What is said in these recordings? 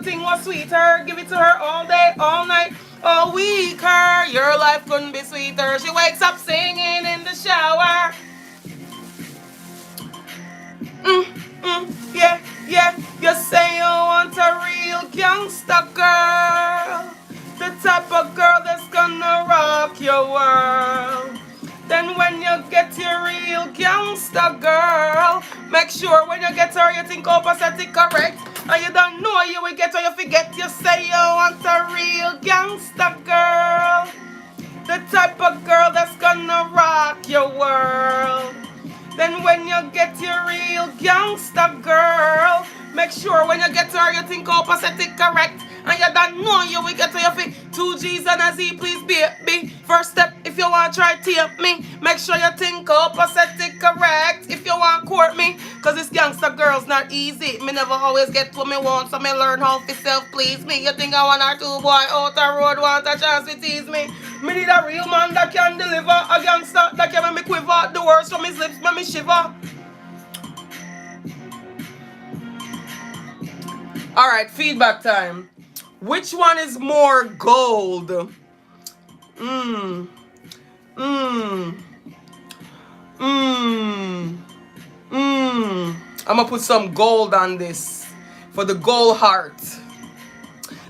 thing was sweeter. Give it to her all day, all night, all week. Her, your life couldn't be sweeter. She wakes up singing in the shower. Mm, yeah, yeah. You say you want a real gangster girl, the type of girl that's gonna rock your world. Then when you get your real gangster girl, make sure when you get her you think opposite correct. And you don't know you will get her, you forget. You say you want a real gangster girl, the type of girl that's gonna rock your world. Then when you get your real gangster girl, make sure when you get her you think opposite correct. And you don't know you will get to your feet. 2 G's and a Z, please be. First step, if you want to try tape me, make sure you think opposite correct. If you want to court me, cause this gangster girl's not easy. Me never always get what me want, so me learn how to self-please me. You think I want or two boy out the road want a chance to tease me? Me need a real man that can deliver, a gangster that can make me quiver. The words from his lips make me shiver. Alright, feedback time. Which one is more gold? Mmm. Mmm. Mmm. Mmm. I'm gonna put some gold on this for the gold heart.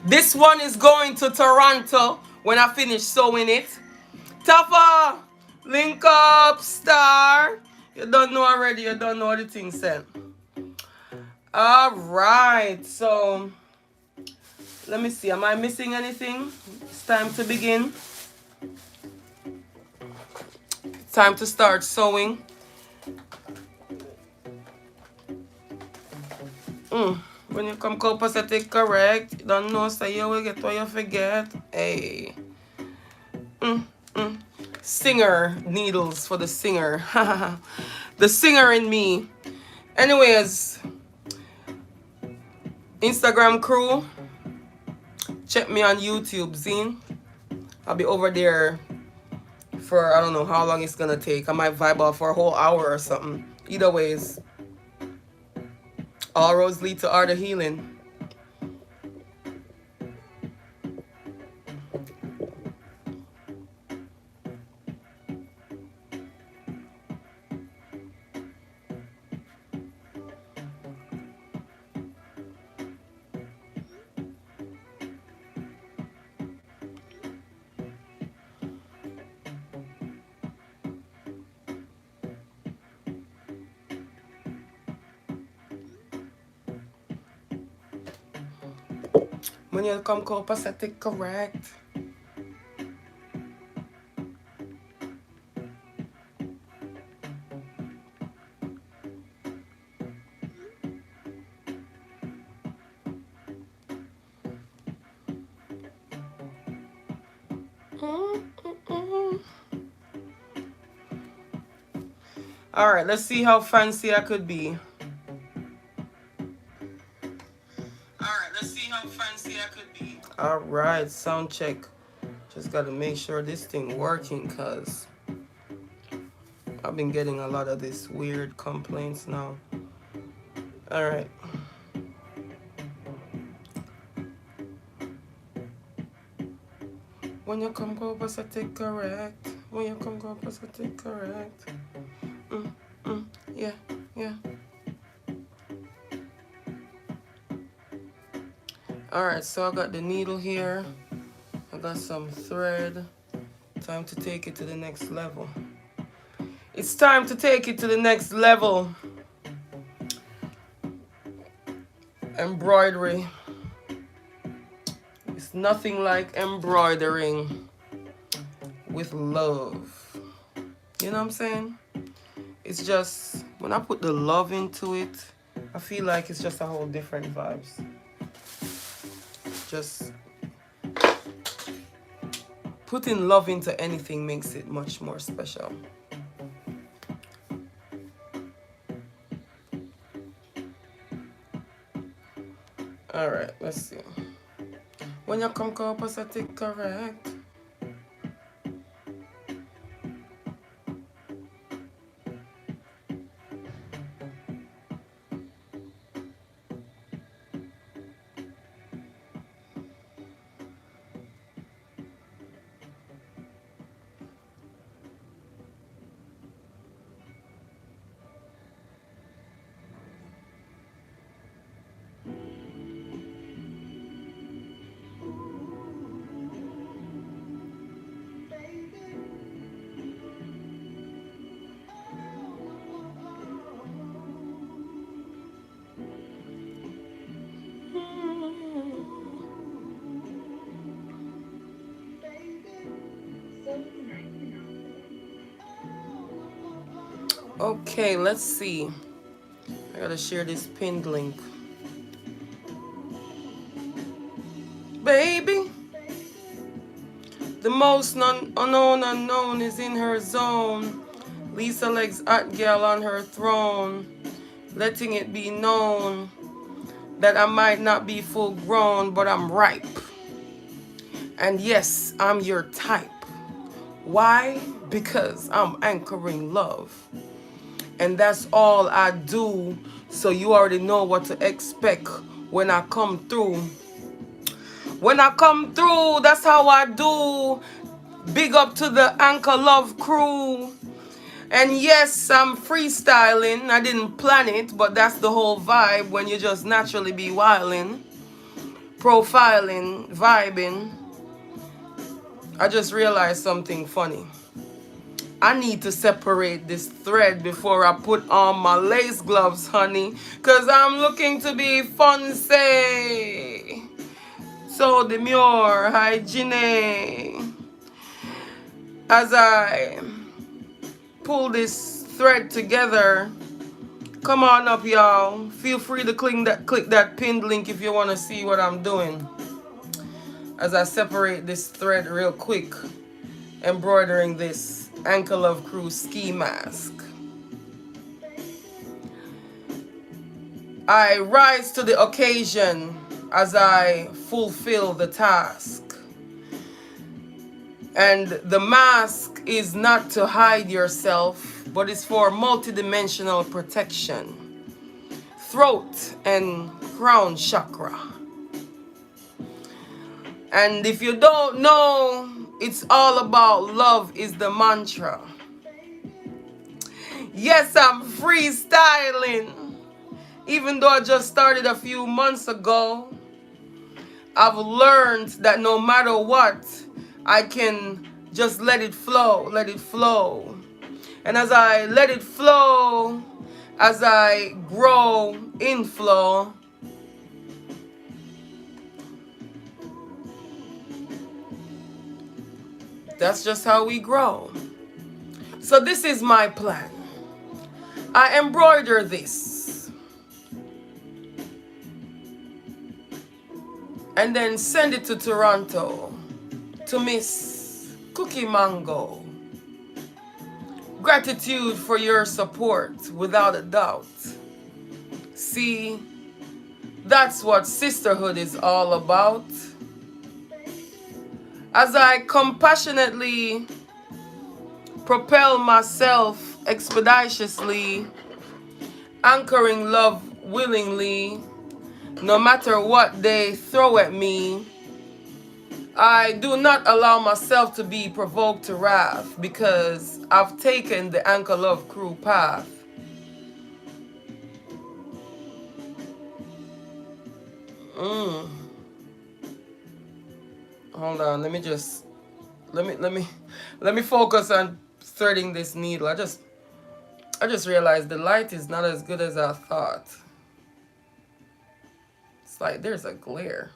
This one is going to Toronto when I finish sewing it. Taffa, link up, star. You don't know already, you don't know what the thing said. Alright, so let me see. Am I missing anything? It's time to begin. It's time to start sewing. When you come copacetic correct, you don't know, say you will get what you forget. Hey. Singer needles for the singer. The singer in me. Anyways, Instagram crew, check me on YouTube, zine. I'll be over there for I don't know how long it's gonna take. I might vibe off for a whole hour or something. Either ways, all roads lead to art of healing. When you come copacetic correct. Alright, let's see how fancy I could be. Alright, sound check. Just gotta make sure this thing working, cause I've been getting a lot of these weird complaints now. Alright. When you come copacetic correct. When you come copacetic correct. Yeah, yeah. Alright, so I got the needle here. I got some thread. Time to take it to the next level. It's time to take it to the next level. Embroidery. It's nothing like embroidering with love. You know what I'm saying? It's just, when I put the love into it, I feel like it's just a whole different vibes. Just putting love into anything makes it much more special. Alright, let's see. When you come copacetic correct. Okay, let's see. I gotta share this pinned link. Baby, the most unknown is in her zone. Lisa Leggz hot girl on her throne, letting it be known that I might not be full grown, but I'm ripe. And yes, I'm your type. Why? Because I'm anchoring love. And that's all I do, so you already know what to expect when I come through. When I come through, that's how I do. Big up to the Anchor Love crew. And yes, I'm freestyling. I didn't plan it, but that's the whole vibe when you just naturally be wilding, profiling, vibing. I just realized something funny. I need to separate this thread before I put on my lace gloves, honey, because I'm looking to be fancy. So demure, hygiene. As I pull this thread together, come on up, y'all. Feel free to click that pinned link if you want to see what I'm doing. As I separate this thread real quick, embroidering this Anchor Love Crew ski mask. I rise to the occasion as I fulfill the task. And the mask is not to hide yourself, but it's for multidimensional protection. Throat and crown chakra. And if you don't know, it's all about love is the mantra. Yes, I'm freestyling. Even though I just started a few months ago, I've learned that no matter what, I can just let it flow, let it flow. And as I let it flow, as I grow in flow, that's just how we grow. So this is my plan. I embroider this and then send it to Toronto to Miss Cookie Mango. Gratitude for your support, without a doubt. See, that's what sisterhood is all about. As I compassionately propel myself expeditiously, anchoring love willingly, no matter what they throw at me, I do not allow myself to be provoked to wrath because I've taken the Anchor Love Crew path. Hold on, let me focus on threading this needle. I just realized the light is not as good as I thought. It's like there's a glare.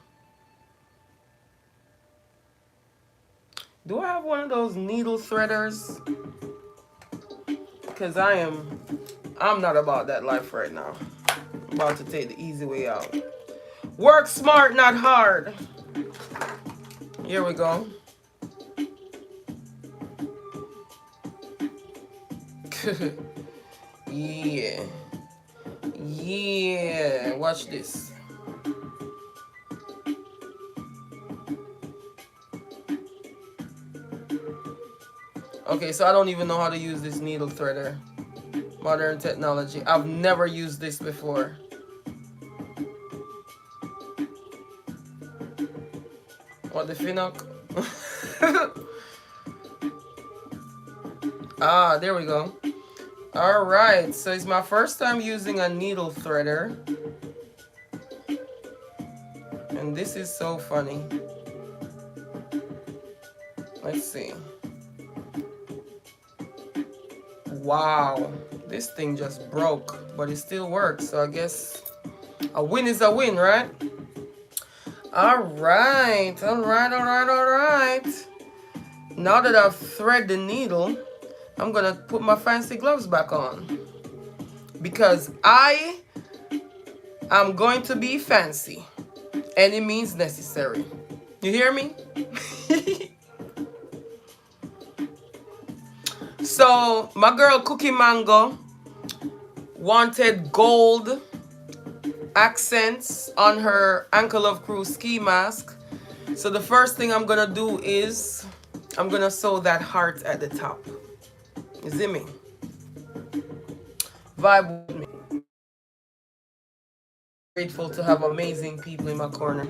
Do I have one of those needle threaders? Because I'm not about that life right now. I'm about to take the easy way out. Work smart, not hard. Here we go. Yeah. Yeah. Watch this. Okay, so I don't even know how to use this needle threader. Modern technology. I've never used this before. What the finnock? Ah, there we go. Alright, so it's my first time using a needle threader. And this is so funny. Let's see. Wow, this thing just broke, but it still works, so I guess a win is a win, right? Alright. Now that I've threaded the needle, I'm gonna put my fancy gloves back on. because I am going to be fancy. Any means necessary. You hear me? So my girl Cookie Mango wanted gold accents on her Ankle of Crew ski mask. So the first thing I'm gonna do is I'm gonna sew that heart at the top. You see me? Vibe with me. Grateful to have amazing people in my corner.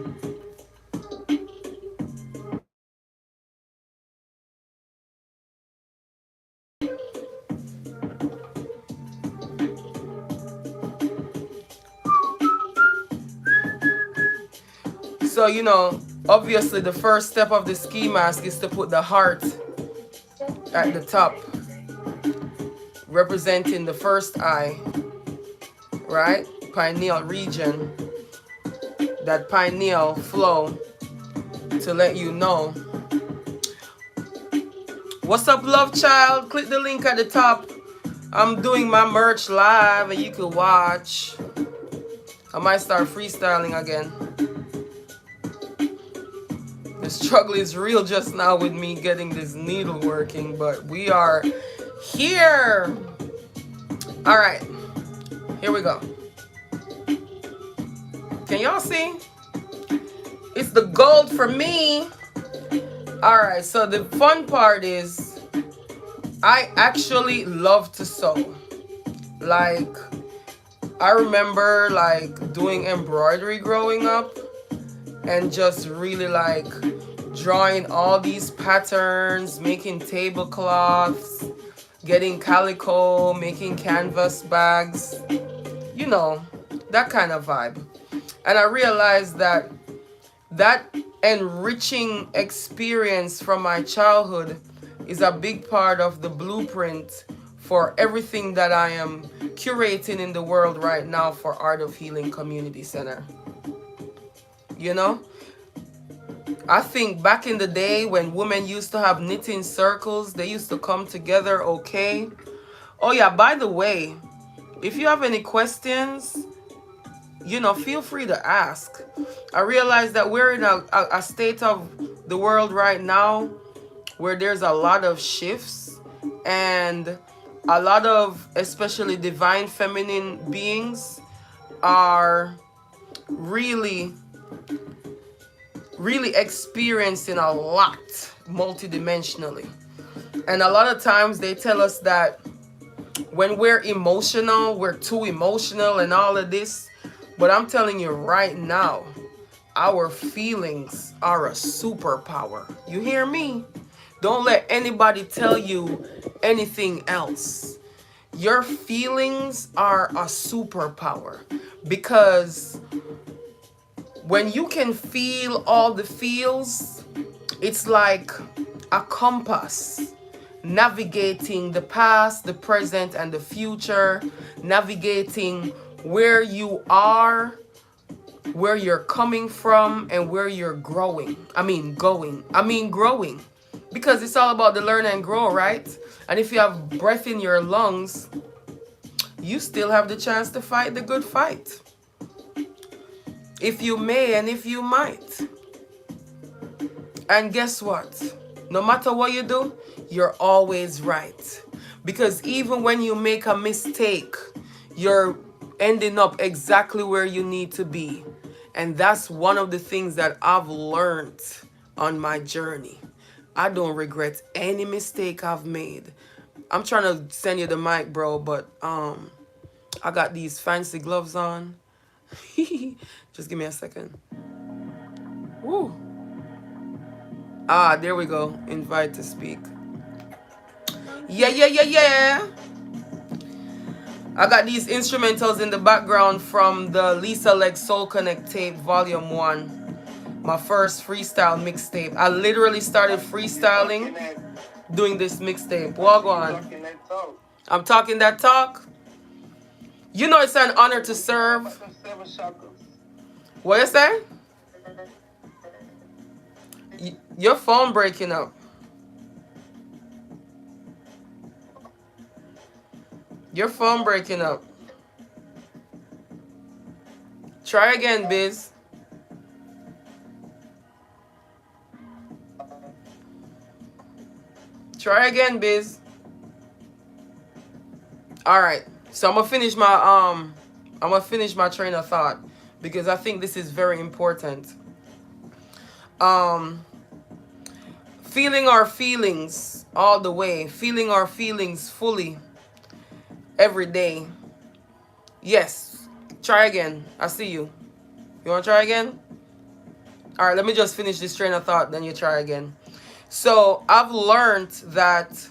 So, you know, obviously the first step of the ski mask is to put the heart at the top, representing the first eye, right? Pineal region, that pineal flow to let you know. What's up, love child? Click the link at the top. I'm doing my merch live and you can watch. I might start freestyling again. The struggle is real just now with me getting this needle working, but we are here. All right, here we go. Can y'all see? It's the gold for me. All right, so the fun part is I actually love to sew. Like, I remember like doing embroidery growing up and just really like drawing all these patterns, making tablecloths, getting calico, making canvas bags, you know, that kind of vibe. And I realized that that enriching experience from my childhood is a big part of the blueprint for everything that I am curating in the world right now for Art of Healing Community Center. You know, I think back in the day when women used to have knitting circles, they used to come together, okay? Oh yeah, by the way, if you have any questions, you know, feel free to ask. I realize that we're in a state of the world right now where there's a lot of shifts and a lot of, especially divine feminine beings, are really experiencing a lot multidimensionally. And a lot of times they tell us that when we're emotional, we're too emotional and all of this. But I'm telling you right now, our feelings are a superpower. You hear me? Don't let anybody tell you anything else. Your feelings are a superpower, because when you can feel all the feels, it's like a compass navigating the past, the present, and the future, navigating where you are, where you're coming from, and where you're growing. Growing. Because it's all about the learn and grow, right? And if you have breath in your lungs, you still have the chance to fight the good fight. If you may and if you might. And guess what? No matter what you do, you're always right. Because even when you make a mistake, you're ending up exactly where you need to be. And that's one of the things that I've learned on my journey. I don't regret any mistake I've made. I'm trying to send you the mic, bro, but I got these fancy gloves on. Just give me a second. Woo. Ah, there we go. Invite to speak. Yeah. I got these instrumentals in the background from the Lisa Leggz Soul Connect tape, volume 1. My first freestyle mixtape. I literally started freestyling doing this mixtape. Walk on. I'm talking that talk. You know it's an honor to serve. What you say? Your phone breaking up. Your phone breaking up. Try again, Biz. Try again, Biz. All right. So I'm gonna finish my train of thought because I think this is very important. Um Feeling our feelings all the way, feeling our feelings fully every day. Yes. Try again. I see you. You want to try again? All right, let me just finish this train of thought, then you try again. So I've learned that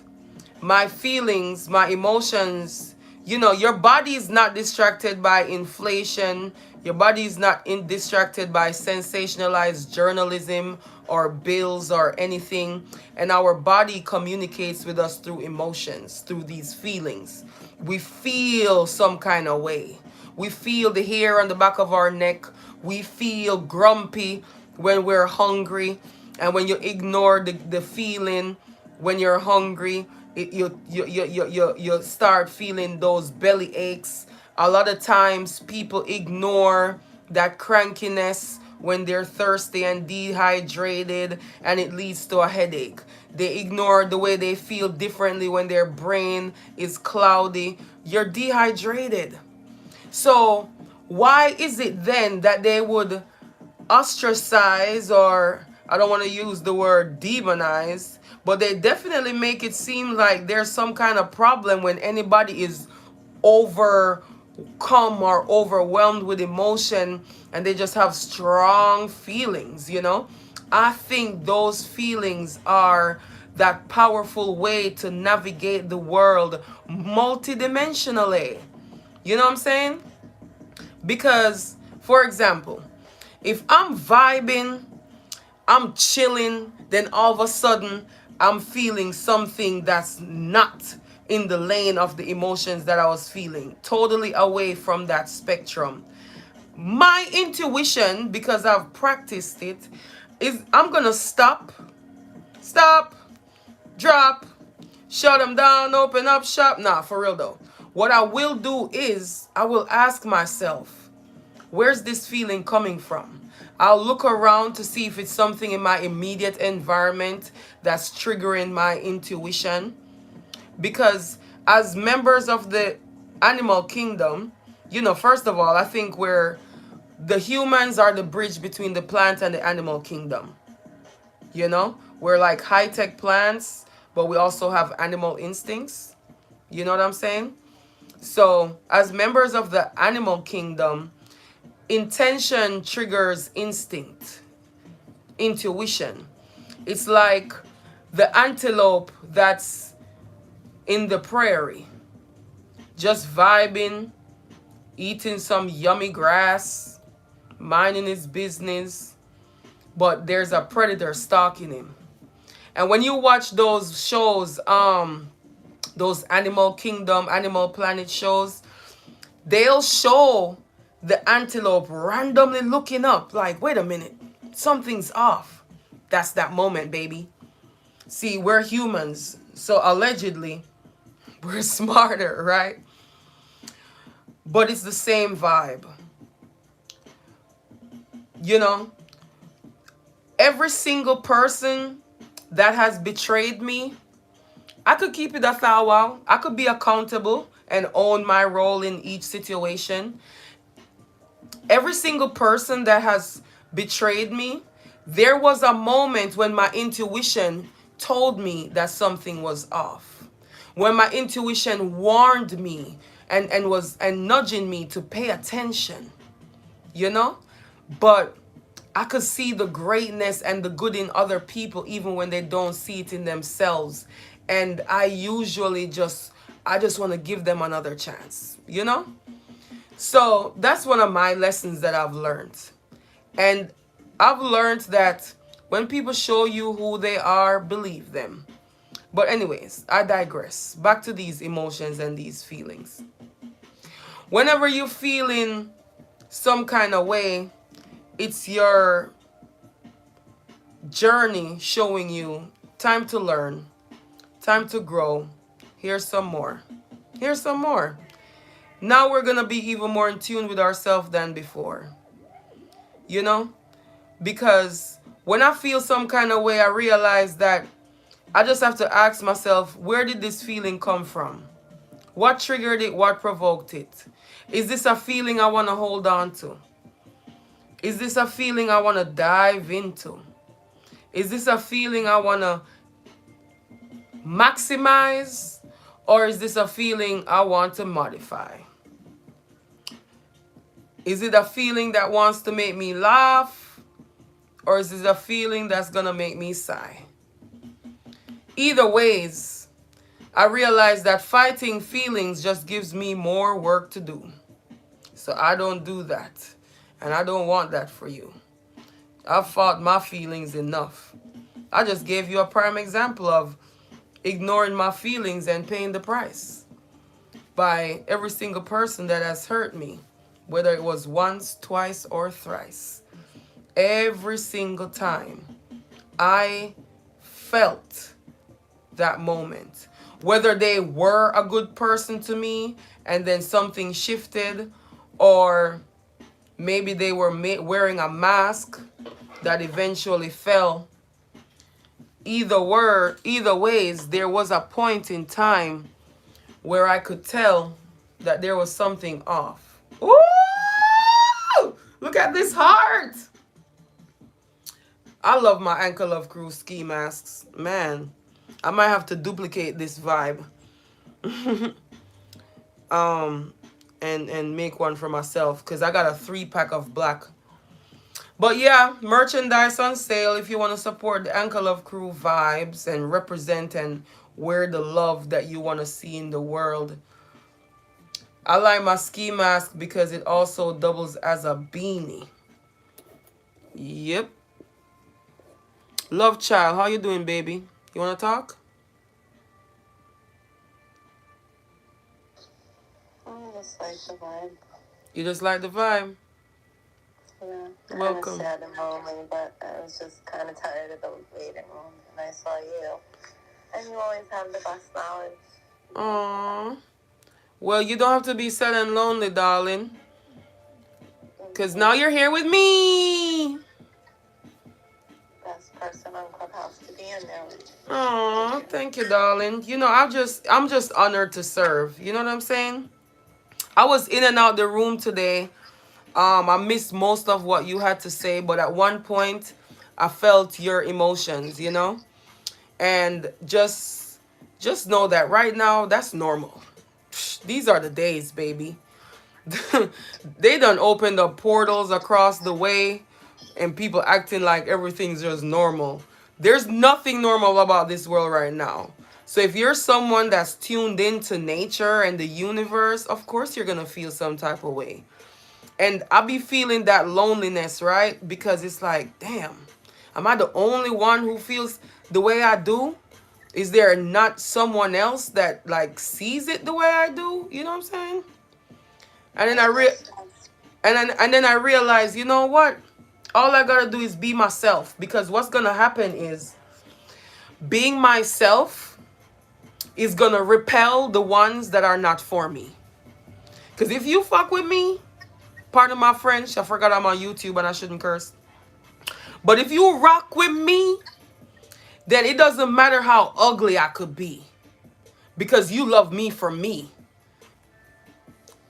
my feelings, my emotions, your body is not distracted by inflation. Your body is not distracted by sensationalized journalism or bills or anything. And our body communicates with us through emotions, through these feelings. We feel some kind of way. We feel the hair on the back of our neck. We feel grumpy when we're hungry. And when you ignore the feeling when you're hungry, you start feeling those belly aches. A lot of times people ignore that crankiness when they're thirsty and dehydrated, and it leads to a headache. They ignore the way they feel differently when their brain is cloudy. You're dehydrated. So why is it then that they would ostracize, or I don't want to use the word demonize, but they definitely make it seem like there's some kind of problem when anybody is overcome or overwhelmed with emotion and they just have strong feelings? I think those feelings are that powerful way to navigate the world multidimensionally. You know what I'm saying? Because, for example, if I'm vibing, I'm chilling, then all of a sudden I'm feeling something that's not in the lane of the emotions that I was feeling, totally away from that spectrum. My intuition, because I've practiced it, is I'm gonna stop, drop, shut them down, open up shop. Nah, for real though. What I will do is I will ask myself, where's this feeling coming from? I'll look around to see if it's something in my immediate environment that's triggering my intuition. Because as members of the animal kingdom, first of all, I think the humans are the bridge between the plant and the animal kingdom. We're like high-tech plants, but we also have animal instincts. You know what I'm saying? So as members of the animal kingdom, intention triggers instinct, intuition. It's like the antelope that's in the prairie, just vibing, eating some yummy grass, minding his business, but there's a predator stalking him. And when you watch those shows, those Animal Kingdom, Animal Planet shows, they'll show the antelope randomly looking up like, wait a minute, something's off. That's that moment, baby. See, we're humans, so allegedly we're smarter, right? But it's the same vibe. Every single person that has betrayed me, I could keep it a thou. I could be accountable and own my role in each situation. Every single person that has betrayed me, there was a moment when my intuition told me that something was off. When my intuition warned me and was nudging me to pay attention. But I could see the greatness and the good in other people even when they don't see it in themselves. And I usually just want to give them another chance, So that's one of my lessons that I've learned. And I've learned that when people show you who they are, believe them. But anyways, I digress. Back to these emotions and these feelings. Whenever you're feeling some kind of way, it's your journey showing you time to learn, time to grow. Here's some more. Here's some more. Now we're going to be even more in tune with ourselves than before. you know? Because when I feel some kind of way, I realize that I just have to ask myself, where did this feeling come from? What triggered it? What provoked it? Is this a feeling I want to hold on to? Is this a feeling I want to dive into? Is this a feeling I want to maximize? Or is this a feeling I want to modify? Is it a feeling that wants to make me laugh? Or is it a feeling that's going to make me sigh? Either ways, I realize that fighting feelings just gives me more work to do. So I don't do that. And I don't want that for you. I've fought my feelings enough. I just gave you a prime example of ignoring my feelings and paying the price by every single person that has hurt me, whether it was once, twice, or thrice. Every single time I felt that moment, whether they were a good person to me and then something shifted, or maybe they were wearing a mask that eventually fell. Either ways, there was a point in time where I could tell that there was something off. Ooh! Look at this heart! I love my Ankle Love Crew ski masks. Man, I might have to duplicate this vibe. And make one for myself, because I got a 3-pack of black. But yeah, merchandise on sale if you want to support the Ankle Love Crew vibes and represent and wear the love that you want to see in the world. I like my ski mask because it also doubles as a beanie. Yep. Love child, how you doing, baby? You want to talk? I just like the vibe. You just like the vibe? Yeah. Welcome. Kind of sad and lonely, but I was just kind of tired of the waiting room, and I saw you. And you always have the best knowledge. Aww. Well, you don't have to be sad and lonely, darling. Because now you're here with me. Best person on Clubhouse to be in there. Aw, thank you, darling. You know, I'm just honored to serve. You know what I'm saying? I was in and out the room today. I missed most of what you had to say, but at one point, I felt your emotions, you know? And just know that right now, that's normal. These are the days, baby. They done opened up portals across the way and people acting like everything's just normal. There's nothing normal about this world right now. So if you're someone that's tuned into nature and the universe, of course you're going to feel some type of way. And I be feeling that loneliness, right? Because it's like, damn, am I the only one who feels the way I do? Is there not someone else that like sees it the way I do? You know what I'm saying? And then I realized, you know what? All I gotta do is be myself, because what's gonna happen is being myself is gonna repel the ones that are not for me. Because if you fuck with me, pardon my French, I forgot I'm on YouTube and I shouldn't curse. But if you rock with me, then it doesn't matter how ugly I could be, because you love me for me.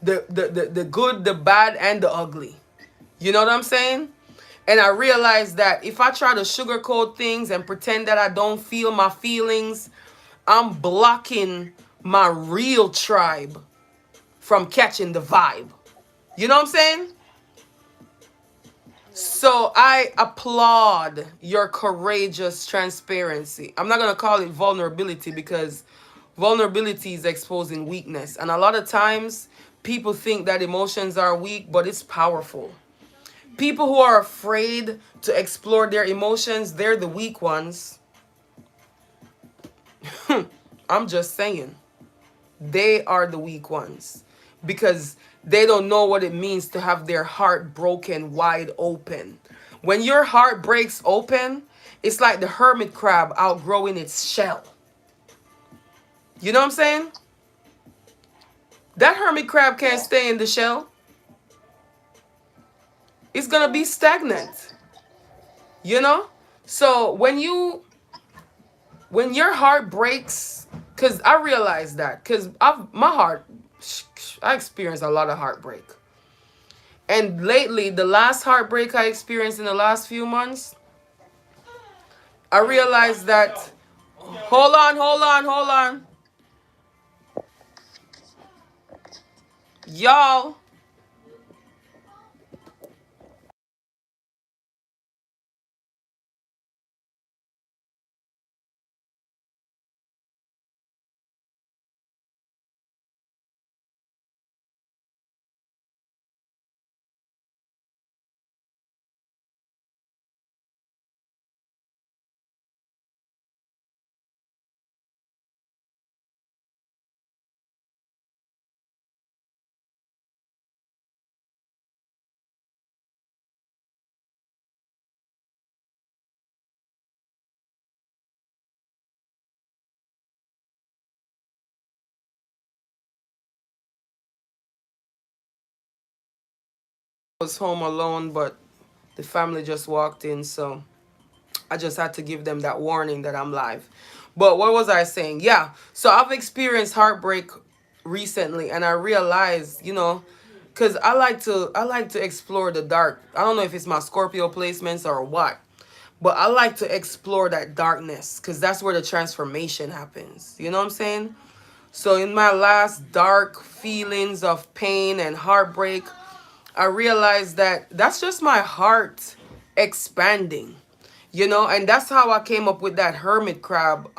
The good, the bad, and the ugly. You know what I'm saying? And I realized that if I try to sugarcoat things and pretend that I don't feel my feelings, I'm blocking my real tribe from catching the vibe. You know what I'm saying? So I applaud your courageous transparency. I'm not going to call it vulnerability, because vulnerability is exposing weakness. And a lot of times people think that emotions are weak, but it's powerful. People who are afraid to explore their emotions, they're the weak ones. I'm just saying. They are the weak ones, because they don't know what it means to have their heart broken wide open. When your heart breaks open, it's like the hermit crab outgrowing its shell. You know what I'm saying? That hermit crab can't stay in the shell. it's gonna be stagnant. You know? So when your heart breaks, because I realize that, because my heart, I experienced a lot of heartbreak. And lately, the last heartbreak I experienced in the last few months, I realized that, hold on. Y'all, I was home alone, but the family just walked in, so I just had to give them that warning that I'm live. But what was I saying? Yeah. So I've experienced heartbreak recently, and I realized, because I like to explore the dark. I don't know if it's my Scorpio placements or what, but I like to explore that darkness because that's where the transformation happens. You know what I'm saying? So in my last dark feelings of pain and heartbreak, I realized that that's just my heart expanding, and that's how I came up with that hermit crab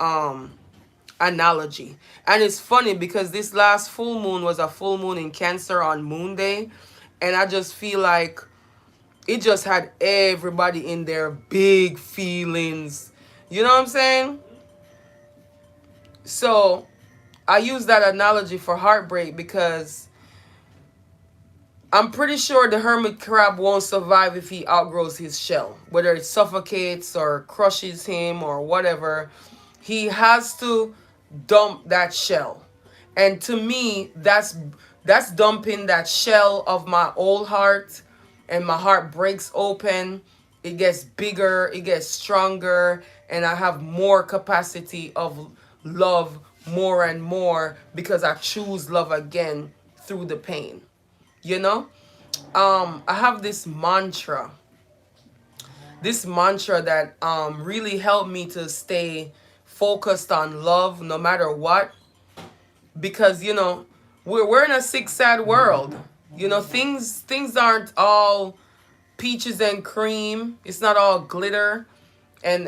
analogy. And it's funny because this last full moon was a full moon in Cancer on Moon Day, and I just feel like it just had everybody in their big feelings. You know what I'm saying? So I use that analogy for heartbreak because I'm pretty sure the hermit crab won't survive if he outgrows his shell, whether it suffocates or crushes him or whatever. He has to dump that shell. And to me, that's dumping that shell of my old heart, and my heart breaks open. It gets bigger, it gets stronger, and I have more capacity of love more and more because I choose love again through the pain. You know? I have this mantra that really helped me to stay focused on love no matter what, because we're in a sick sad world. Things aren't all peaches and cream. It's not all glitter and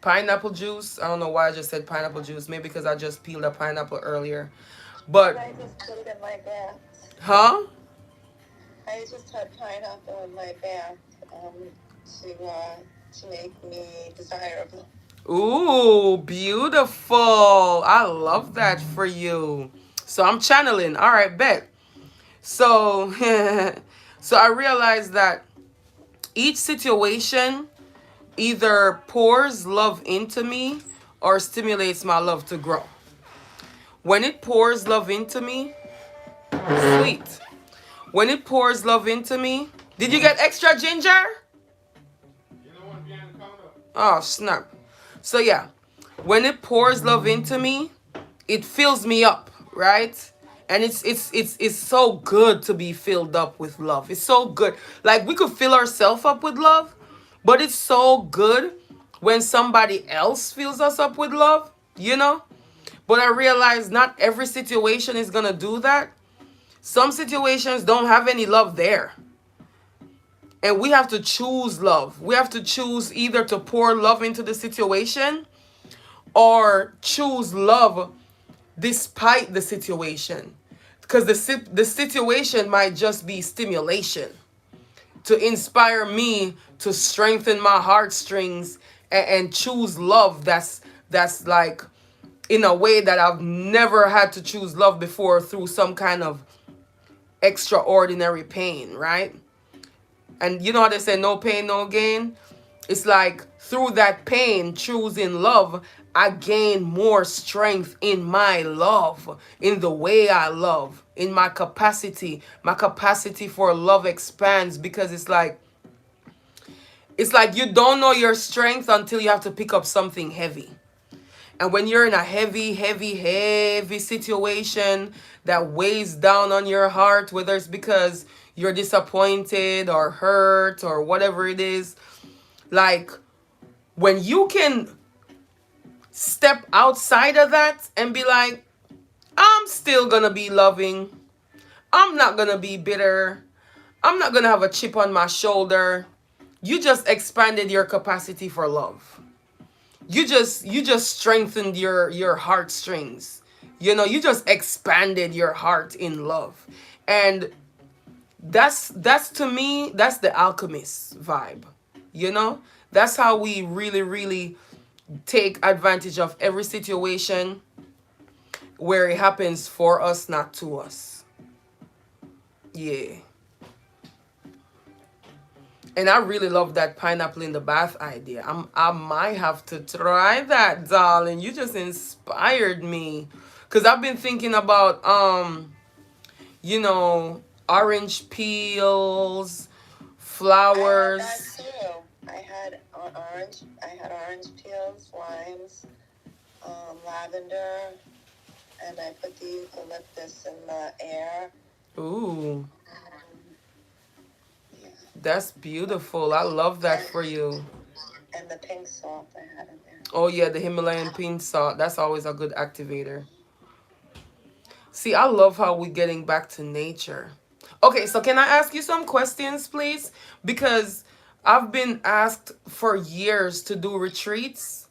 pineapple juice. I don't know why I just said pineapple juice. Maybe because I just peeled a pineapple earlier. And But I just put it in my bath. huh? I just had pineapple in my bath to make me desirable. Ooh, beautiful. I love that for you. So I'm channeling. All right, bet. So so I realized that each situation either pours love into me or stimulates my love to grow. When it pours love into me, sweet. When it pours love into me, did you get extra ginger? Oh, snap. So yeah, when it pours love into me, it fills me up, right? And it's so good to be filled up with love. It's so good. Like we could fill ourselves up with love, but it's so good when somebody else fills us up with love, you know? But I realize not every situation is going to do that. Some situations don't have any love there. And we have to choose love. We have to choose either to pour love into the situation or choose love despite the situation. Because the situation might just be stimulation to inspire me to strengthen my heartstrings and choose love that's like in a way that I've never had to choose love before through some kind of extraordinary pain, right? And you know how they say no pain, no gain? It's like through that pain, choosing love, I gain more strength in my love, in the way I love, in my capacity. My capacity for love expands because it's like you don't know your strength until you have to pick up something heavy. And when you're in a heavy, heavy, heavy situation that weighs down on your heart, whether it's because you're disappointed or hurt or whatever it is, like when you can step outside of that and be like, I'm still gonna be loving, I'm not gonna be bitter, I'm not gonna have a chip on my shoulder. You just expanded your capacity for love. You just strengthened your heartstrings. You just expanded your heart in love. And that's to me, that's the alchemist vibe. you know that's how we really, really take advantage of every situation where it happens for us, not to us. Yeah. And I really love that pineapple in the bath idea. I might have to try that, darling. You just inspired me. Cause I've been thinking about you know, orange peels, I had that flowers. too. I had orange peels, limes, lavender, and I put the eucalyptus in the air. Ooh, Yeah. that's beautiful. I love that for you. And the pink salt I had in there. Oh yeah, the Himalayan pink salt. That's always a good activator. See, I love how we're getting back to nature. Okay, so can I ask you some questions, please? Because I've been asked for years to do retreats,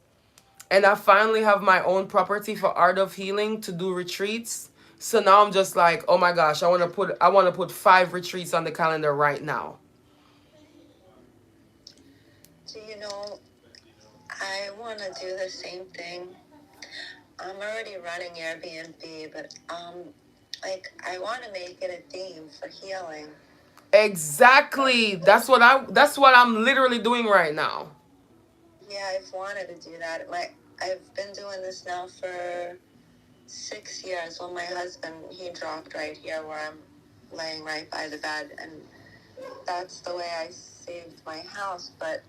and I finally have my own property for Art of Healing to do retreats. So now I'm just like, oh my gosh, I want to put 5 retreats on the calendar right now. Do you know, I want to do the same thing. I'm already running Airbnb, but like I want to make it a theme for healing. Exactly. That's what I'm literally doing right now. Yeah, I've wanted to do that. I've been doing this now for 6 years. Well, my husband, he dropped right here where I'm laying right by the bed, and that's the way I saved my house. But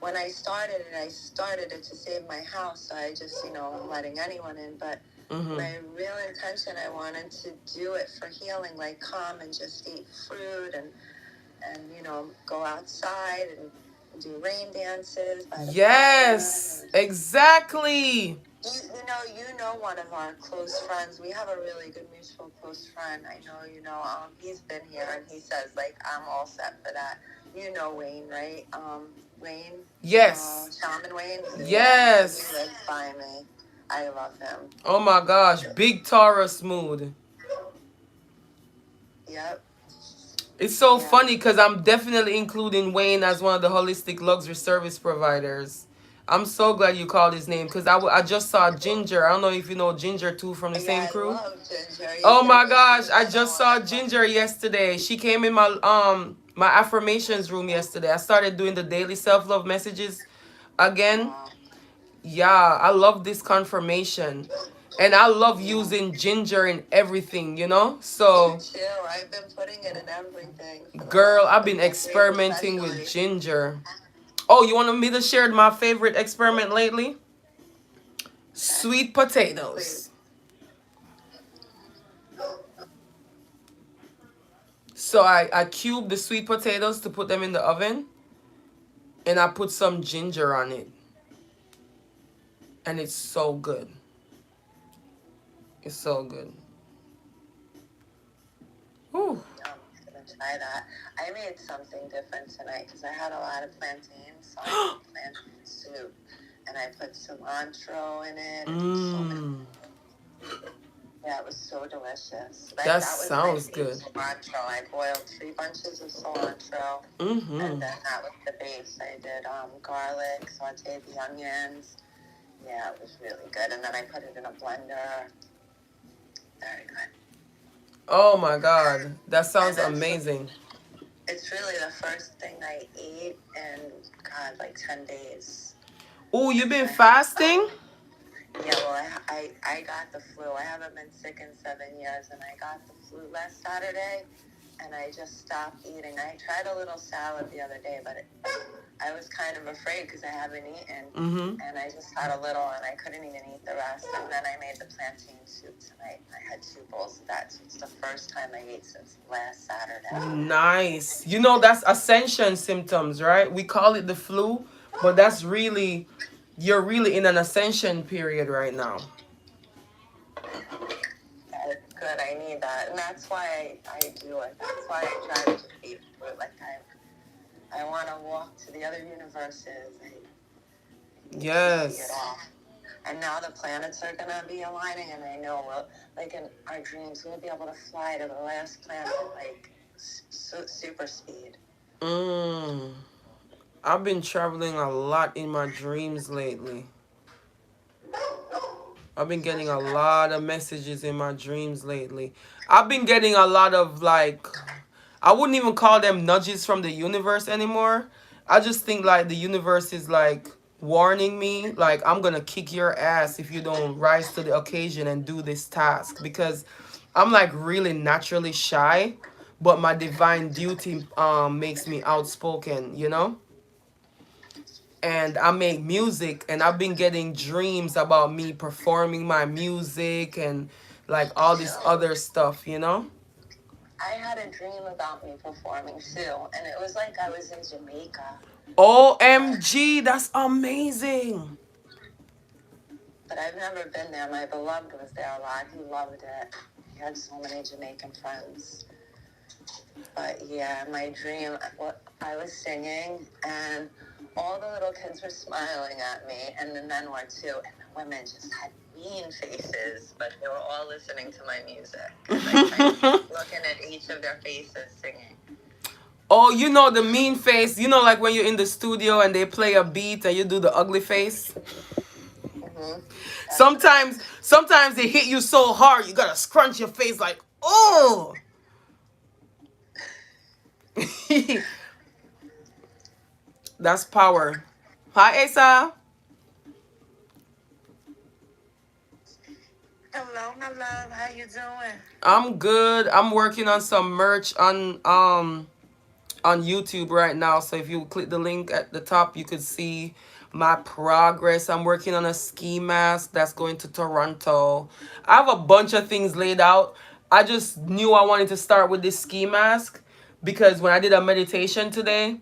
when I started it to save my house. So I just, I'm letting anyone in. But Mm-hmm. my real intention, I wanted to do it for healing, like come and just eat fruit and go outside and do rain dances by the Yes, fire. exactly. You know one of our close friends. We have a really good mutual close friend. I know he's been here and he says like I'm all set for that. You know Wayne, right? Wayne. Yes. Shaman Wayne. Yeah, he Yes. lives by me. I love him. Oh my gosh, big Taurus mood. Yep. It's so Yeah. funny because I'm definitely including Wayne as one of the holistic luxury service providers. I'm so glad you called his name because I just saw Ginger. I don't know if you know Ginger too from the same Yeah, I crew. love Ginger. Oh You my guys gosh, do I so just saw much. Ginger yesterday. She came in my affirmations room yesterday. I started doing the daily self-love messages again. Wow. Yeah, I love this confirmation. And I love using ginger in everything, Me So, too. I've been putting it in everything for the girl, last I've couple been of days, experimenting with especially. ginger. Oh, you want me to share my favorite experiment lately? Okay. Sweet Please. potatoes. So I cube the sweet potatoes to put them in the oven, and I put some ginger on it. And it's so good. It's so good. Whew. I'm gonna try that. I made something different tonight because I had a lot of plantains, so I made plantain soup, and I put cilantro in it and so many. Mmm. Yeah, it was so delicious. That That was my sounds base good. cilantro. I boiled 3 bunches of cilantro, and Mm-hmm. then that was the base. I did garlic, sauteed the onions. Yeah, it was really good. And then I put it in a blender. Very good. Oh my God. That And sounds then amazing. It's really the first thing I eat in, God, like 10 days. Oh, you've been I, fasting? yeah, well, I got the flu. I haven't been sick in 7 years, and I got the flu last Saturday, and I just stopped eating. I tried a little salad the other day, but I was kind of afraid because I haven't eaten, and I just had a little, and I couldn't even eat the rest. And then I made the plantain soup tonight. I had 2 bowls of that. So it's the first time I ate since last Saturday. Nice. You know, that's ascension symptoms, right? We call it the flu, but that's really, you're really in an ascension period right now. Good, I need that, and that's why I do it. That's why I try to just eat food. Like I want to walk to the other universes. I need to see it Yes. all. And now the planets are going to be aligning, and I know, like in our dreams, we'll be able to fly to the last planet at like super speed. Mm. I've been traveling a lot in my dreams lately. I've been getting a lot of messages in my dreams lately. I've been getting a lot of like, I wouldn't even call them nudges from the universe anymore. I just think like the universe is like warning me, like, I'm gonna kick your ass if you don't rise to the occasion and do this task, because I'm like really naturally shy, but my divine duty makes me outspoken, you know? And I make music, and I've been getting dreams about me performing my music and like all this other stuff, you know? I had a dream about me performing too, and it was like I was in Jamaica. OMG, that's amazing. But I've never been there. My beloved was there a lot. He loved it. He had so many Jamaican friends. But yeah, my dream, I was singing, and all the little kids were smiling at me, and the men were too, and the women just had mean faces, but they were all listening to my music. Like, looking at each of their faces singing. Oh, you know the mean face. You know, like when you're in the studio and they play a beat and you do the ugly face. Mm-hmm. Sometimes they hit you so hard you gotta scrunch your face like, oh. That's power. Hi, Asa. Hello, my love. How you doing? I'm good. I'm working on some merch on YouTube right now. So if you click the link at the top, you could see my progress. I'm working on a ski mask that's going to Toronto. I have a bunch of things laid out. I just knew I wanted to start with this ski mask because when I did a meditation today,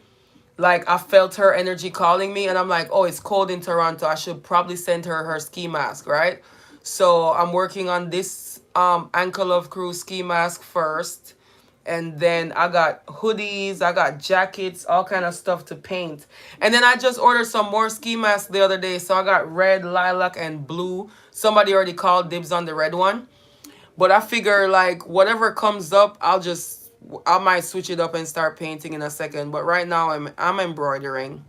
like I felt her energy calling me, and I'm like, oh, it's cold in Toronto. I should probably send her her ski mask, right? So I'm working on this Ankle of Crew ski mask first, and then I got hoodies, I got jackets, all kind of stuff to paint. And then I just ordered some more ski masks the other day, so I got red, lilac, and blue. Somebody already called dibs on the red one, but I figure like whatever comes up, I might switch it up and start painting in a second. But right now I'm embroidering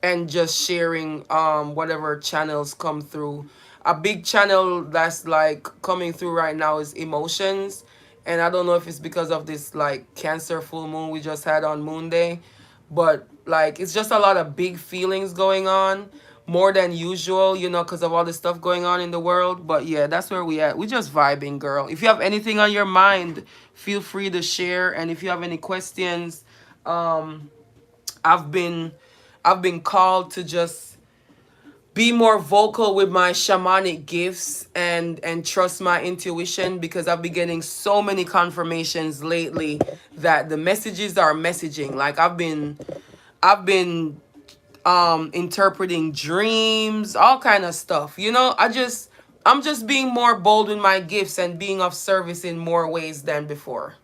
and just sharing whatever channels come through. A big channel that's like coming through right now is emotions, and I don't know if it's because of this like Cancer full moon we just had on Moon Day, but like it's just a lot of big feelings going on, more than usual, you know, because of all the stuff going on in the world. But yeah, that's where we at. We just vibing, girl. If you have anything on your mind, feel free to share, and if you have any questions, um I've been I've been called to just be more vocal with my shamanic gifts and trust my intuition, because I've been getting so many confirmations lately that the messages are messaging. Like I've been interpreting dreams, all kind of stuff. You know, I'm just being more bold with my gifts and being of service in more ways than before.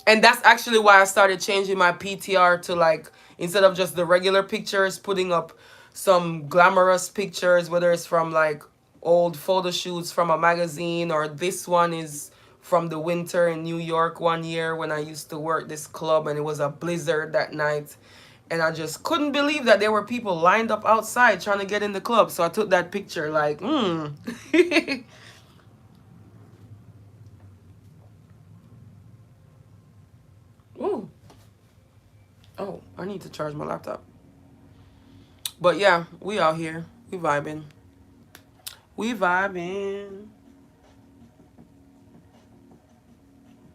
And that's actually why I started changing my PTR to like, instead of just the regular pictures, putting up some glamorous pictures, whether it's from like old photo shoots from a magazine, or this one is from the winter in New York one year when I used to work this club and it was a blizzard that night. And I just couldn't believe that there were people lined up outside trying to get in the club. So I took that picture like, Oh, I need to charge my laptop. But yeah, we out here. We vibing. We vibing.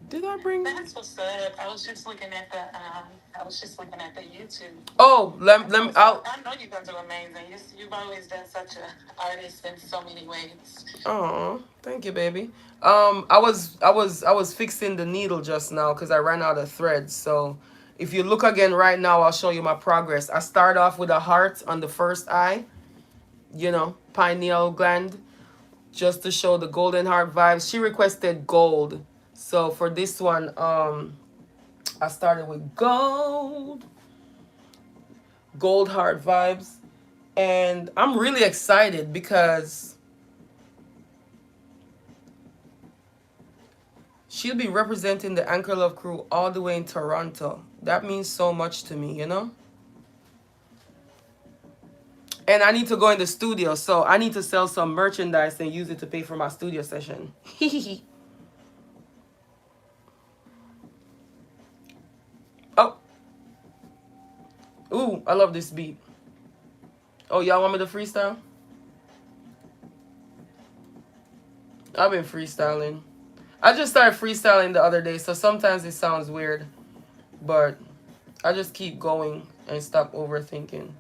Did I bring? That's what's up. I was just looking at the YouTube. Oh, let me. I know you're gonna do amazing. You've always been such an artist in so many ways. Oh, thank you, baby. I was fixing the needle just now because I ran out of threads. So, if you look again right now, I'll show you my progress. I start off with a heart on the first eye. Pineal gland, just to show the golden heart vibes. She requested gold, so for this one, I started with gold heart vibes, and I'm really excited because she'll be representing the Anchor Love crew all the way in Toronto. That means so much to me, And I need to go in the studio, so I need to sell some merchandise and use it to pay for my studio session. Oh. Ooh, I love this beat. Oh, y'all want me to freestyle? I've been freestyling. I just started freestyling the other day, so sometimes it sounds weird. But I just keep going and stop overthinking.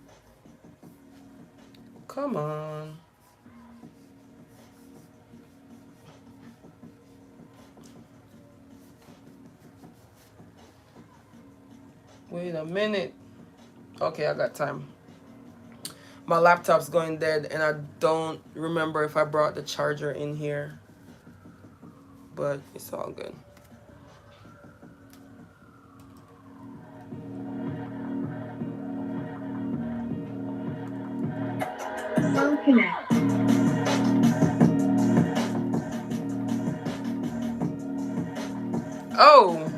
Come on. Wait a minute. Okay, I got time. My laptop's going dead and I don't remember if I brought the charger in here. But it's all good. Phone connect. Oh.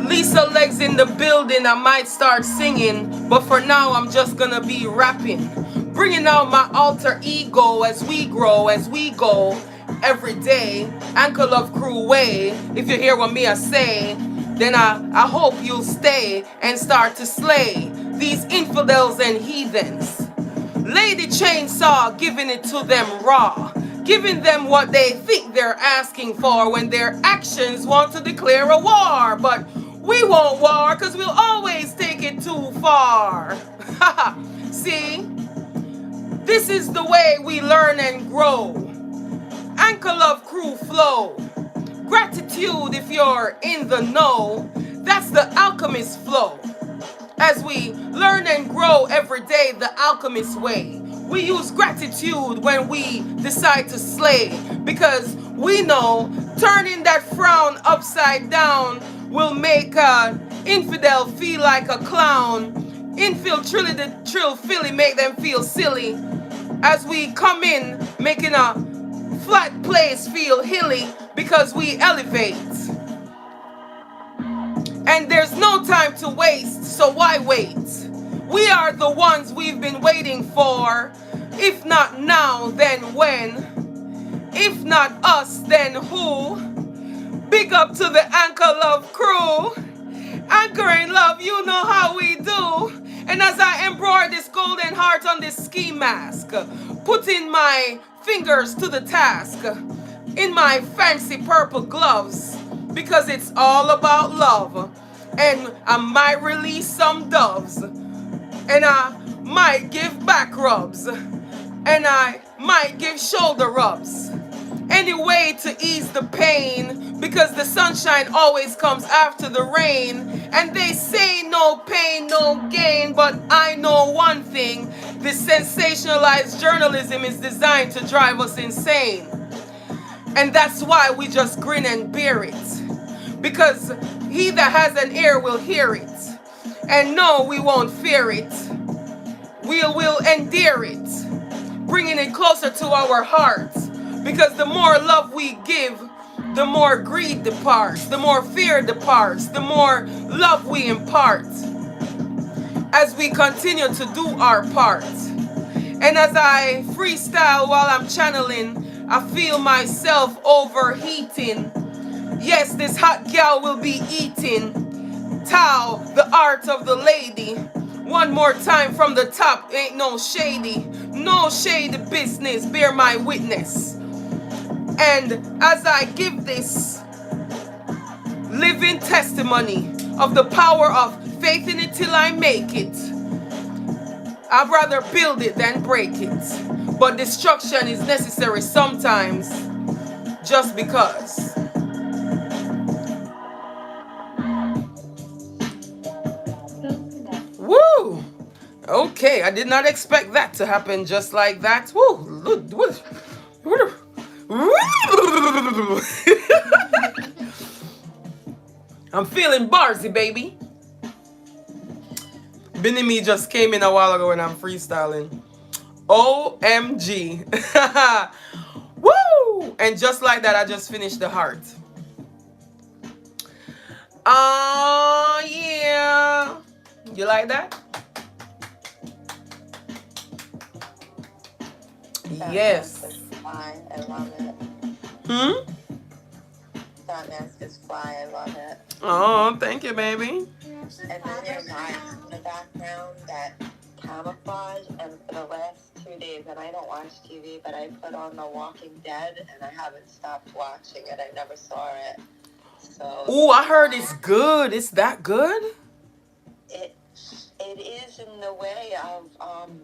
Lisa Leggz in the building. I might start singing, but for now I'm just gonna be rapping. Bringing out my alter ego as we grow, as we go every day. Anchor Love crew way. If you hear what me I say, then I hope you'll stay and start to slay these infidels and heathens. Lady Chainsaw giving it to them raw, giving them what they think they're asking for when their actions want to declare a war. But we won't war because we'll always take it too far. See, this is the way we learn and grow. Anchor Love crew flow. Gratitude if you're in the know. That's the alchemist flow. As we learn and grow every day the alchemist way. We use gratitude when we decide to slay, because we know turning that frown upside down will make an infidel feel like a clown. Infiltrated the trill Philly make them feel silly. As we come in making a flat place feel hilly because we elevate. And there's no time to waste, so why wait? We are the ones we've been waiting for. If not now, then when? If not us, then who? Big up to the Anchor Love crew. Anchoring love, you know how we do. And as I embroider this golden heart on this ski mask, putting my fingers to the task in my fancy purple gloves, because it's all about love. And I might release some doves, and I might give back rubs, and I might give shoulder rubs. Any way to ease the pain, because the sunshine always comes after the rain. And they say no pain, no gain, but I know one thing: this sensationalized journalism is designed to drive us insane. And that's why we just grin and bear it, because he that has an ear will hear it. And no, we won't fear it. We will endear it, bringing it closer to our hearts. Because the more love we give, the more greed departs, the more fear departs, the more love we impart. As we continue to do our part. And as I freestyle while I'm channeling, I feel myself overheating. Yes, this hot gal will be eating. Tao, the art of the lady. One more time from the top, ain't no shady. No shady business, bear my witness. And as I give this living testimony of the power of faith in it till I make it, I'd rather build it than break it. But destruction is necessary sometimes, just because. Woo! Okay, I did not expect that to happen just like that. Woo! I'm feeling barsy, baby. Benny Me just came in a while ago and I'm freestyling. OMG. Woo! And just like that, I just finished the heart. Oh, yeah. You like that? Yes. Fly. I love it. Hmm? That mask is fly. I love it. Oh, thank you, baby. And then your eyes in the background, that camouflage. And for the last 2 days, and I don't watch TV, but I put on The Walking Dead, and I haven't stopped watching it. I never saw it. So. Ooh, I heard it's good. It's that good? It is in the way of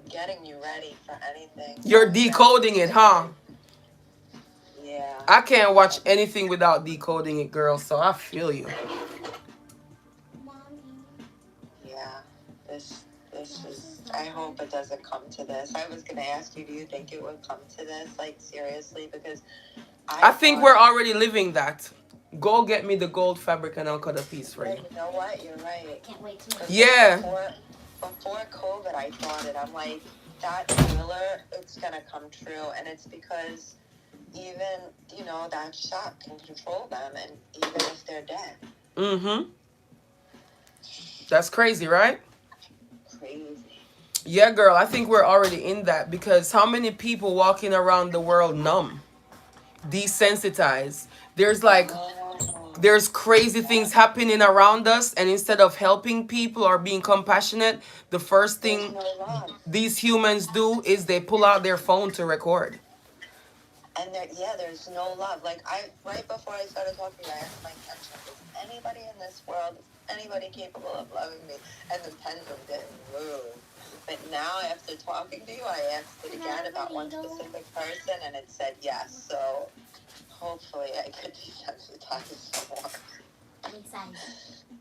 getting you ready for anything. You're decoding it, huh? Yeah. I can't watch anything without decoding it, girl, so I feel you. Yeah. This is, I hope it doesn't come to this. I was going to ask you, do you think it would come to this? Like, seriously? Because I think we're already living that. Go get me the gold fabric and I'll cut a piece for you. You know what? You're right. Can't wait to. Yeah. Before COVID, I thought it. I'm like, that thriller, it's going to come true. And it's because even, that shock can control them, and even if they're dead. Mm-hmm. That's crazy, right? Crazy. Yeah, girl, I think we're already in that because how many people walking around the world numb, desensitized? There's crazy things happening around us, and instead of helping people or being compassionate, the first thing these humans do is they pull out their phone to record. And there's no love. Like, right before I started talking, I asked my mentor, is anybody in this world, is anybody capable of loving me? And the pendulum didn't move. But now, after talking to you, I asked it again about one specific person, and it said yes. So hopefully I could desensitize more.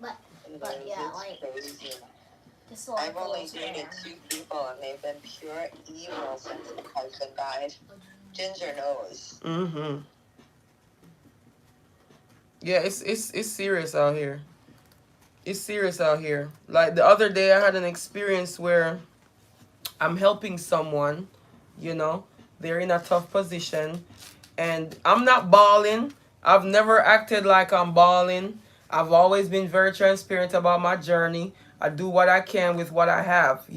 But yeah, like, I've only dated 2 people, and they've been pure evil since my husband died. Ginger knows. Mm-hmm. Yeah, it's serious out here. It's serious out here. Like the other day, I had an experience where I'm helping someone, they're in a tough position, and I'm not bawling. I've never acted like I'm bawling. I've always been very transparent about my journey. I do what I can with what I have,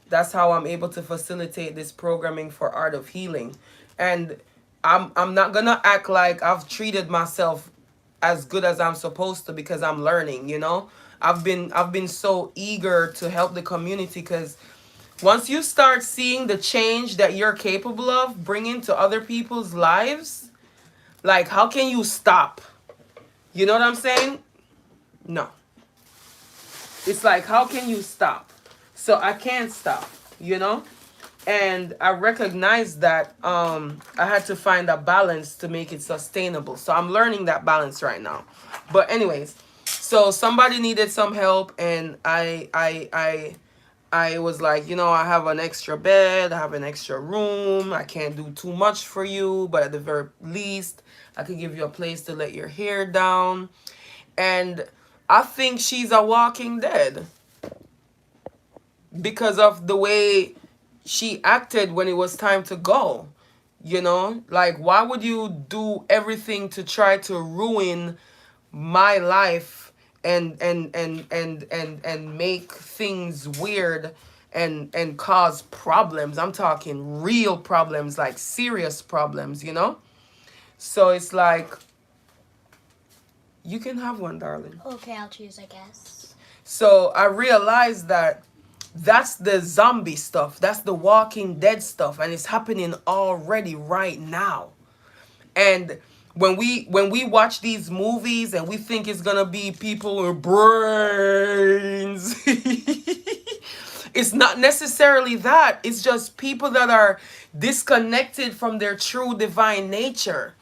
That's how I'm able to facilitate this programming for Art of Healing. And I'm not gonna act like I've treated myself as good as I'm supposed to because I'm learning, I've been so eager to help the community because once you start seeing the change that you're capable of bringing to other people's lives, like, how can you stop? You know what I'm saying? No. It's like, how can you stop? So I can't stop, And I recognize that I had to find a balance to make it sustainable. So I'm learning that balance right now. But anyways, so somebody needed some help, and I was like, I have an extra bed, I have an extra room. I can't do too much for you, but at the very least, I could give you a place to let your hair down. And I think she's a walking dead because of the way she acted when it was time to go. Like, why would you do everything to try to ruin my life and make things weird and cause problems. I'm talking real problems, like serious problems, you know? So it's like, you can have one, darling. Okay, I'll choose, I guess. So I realized that that's the zombie stuff. That's the Walking Dead stuff, and it's happening already right now. And when we watch these movies and we think it's gonna be people with brains, it's not necessarily that. It's just people that are disconnected from their true divine nature.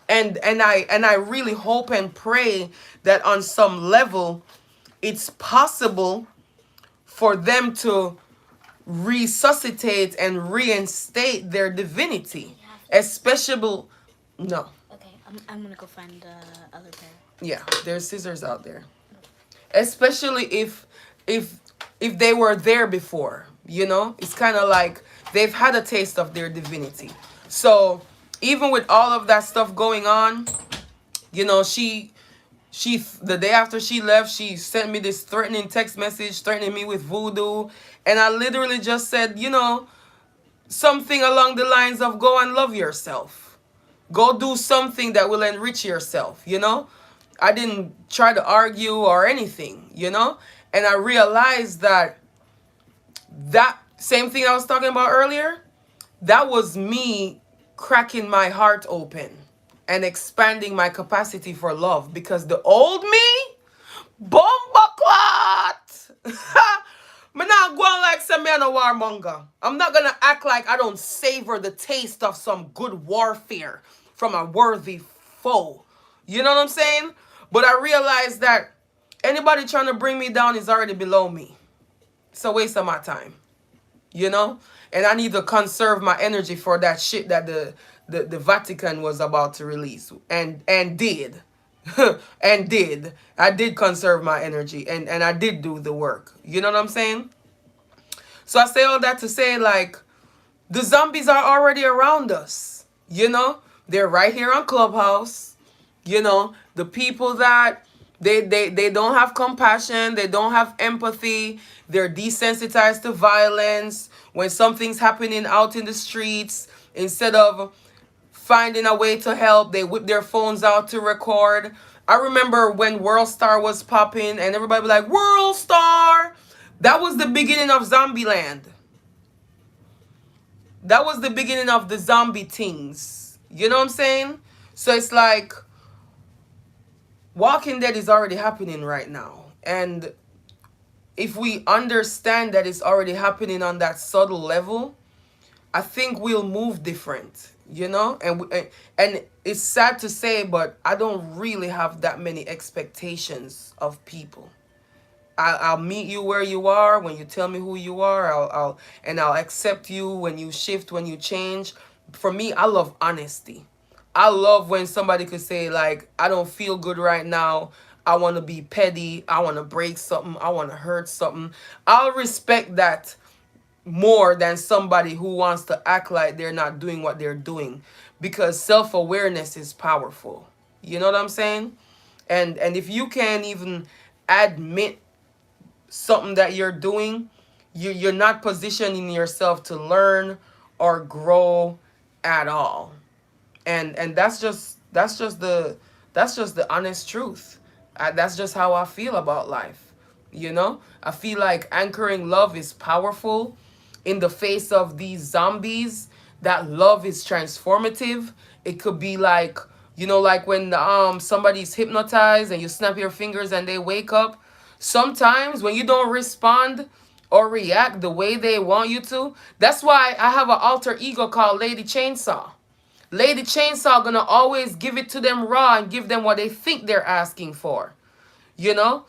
And I really hope and pray that on some level it's possible for them to resuscitate and reinstate their divinity. Especially, no. Okay, I'm gonna go find the other pair. Yeah, there's scissors out there. Especially if if they were there before, you know? It's kind of like they've had a taste of their divinity. So, even with all of that stuff going on, you know, she the day after she left, she sent me this threatening text message threatening me with voodoo, and I literally just said, you know, something along the lines of go and love yourself. Go do something that will enrich yourself, you know? I didn't try to argue or anything, you know? And I realized that that same thing I was talking about earlier, that was me cracking my heart open and expanding my capacity for love, because the old me, bomba clot. Me not going like some man a warmonger. I'm not gonna act like I don't savor the taste of some good warfare from a worthy foe. You know what I'm saying? But I realize that anybody trying to bring me down is already below me. It's a waste of my time. You know? And I need to conserve my energy for that shit that the Vatican was about to release. And did. And did. I did conserve my energy, and I did do the work. You know what I'm saying? So I say all that to say, like, the zombies are already around us. You know? They're right here on Clubhouse. You know, the people that they don't have compassion, they don't have empathy, they're desensitized to violence. When something's happening out in the streets, instead of finding a way to help, they whip their phones out to record. I remember when World Star was popping and everybody be like, World Star! That was the beginning of Zombieland. That was the beginning of the zombie things. You know what I'm saying? So it's like, Walking Dead is already happening right now. And if we understand that it's already happening on that subtle level, I think we'll move different, you know? And it's sad to say, but I don't really have that many expectations of people. I'll meet you where you are. When you tell me who you are, I'll accept you when you shift, when you change. For me, I love honesty. I love when somebody could say, like, I don't feel good right now. I want to be petty. I want to break something. I want to hurt something. I'll respect that more than somebody who wants to act like they're not doing what they're doing, because self-awareness is powerful. You know what I'm saying? And if you can't even admit something that you're doing, you're not positioning yourself to learn or grow at all. And that's just the honest truth. That's just how I feel about life. You know, I feel like anchoring love is powerful in the face of these zombies. That love is transformative. It could be like, you know, like when somebody's hypnotized and you snap your fingers and they wake up. Sometimes when you don't respond or react the way they want you to, that's why I have an alter ego called Lady Chainsaw. Lady Chainsaw gonna always give it to them raw and give them what they think they're asking for. You know?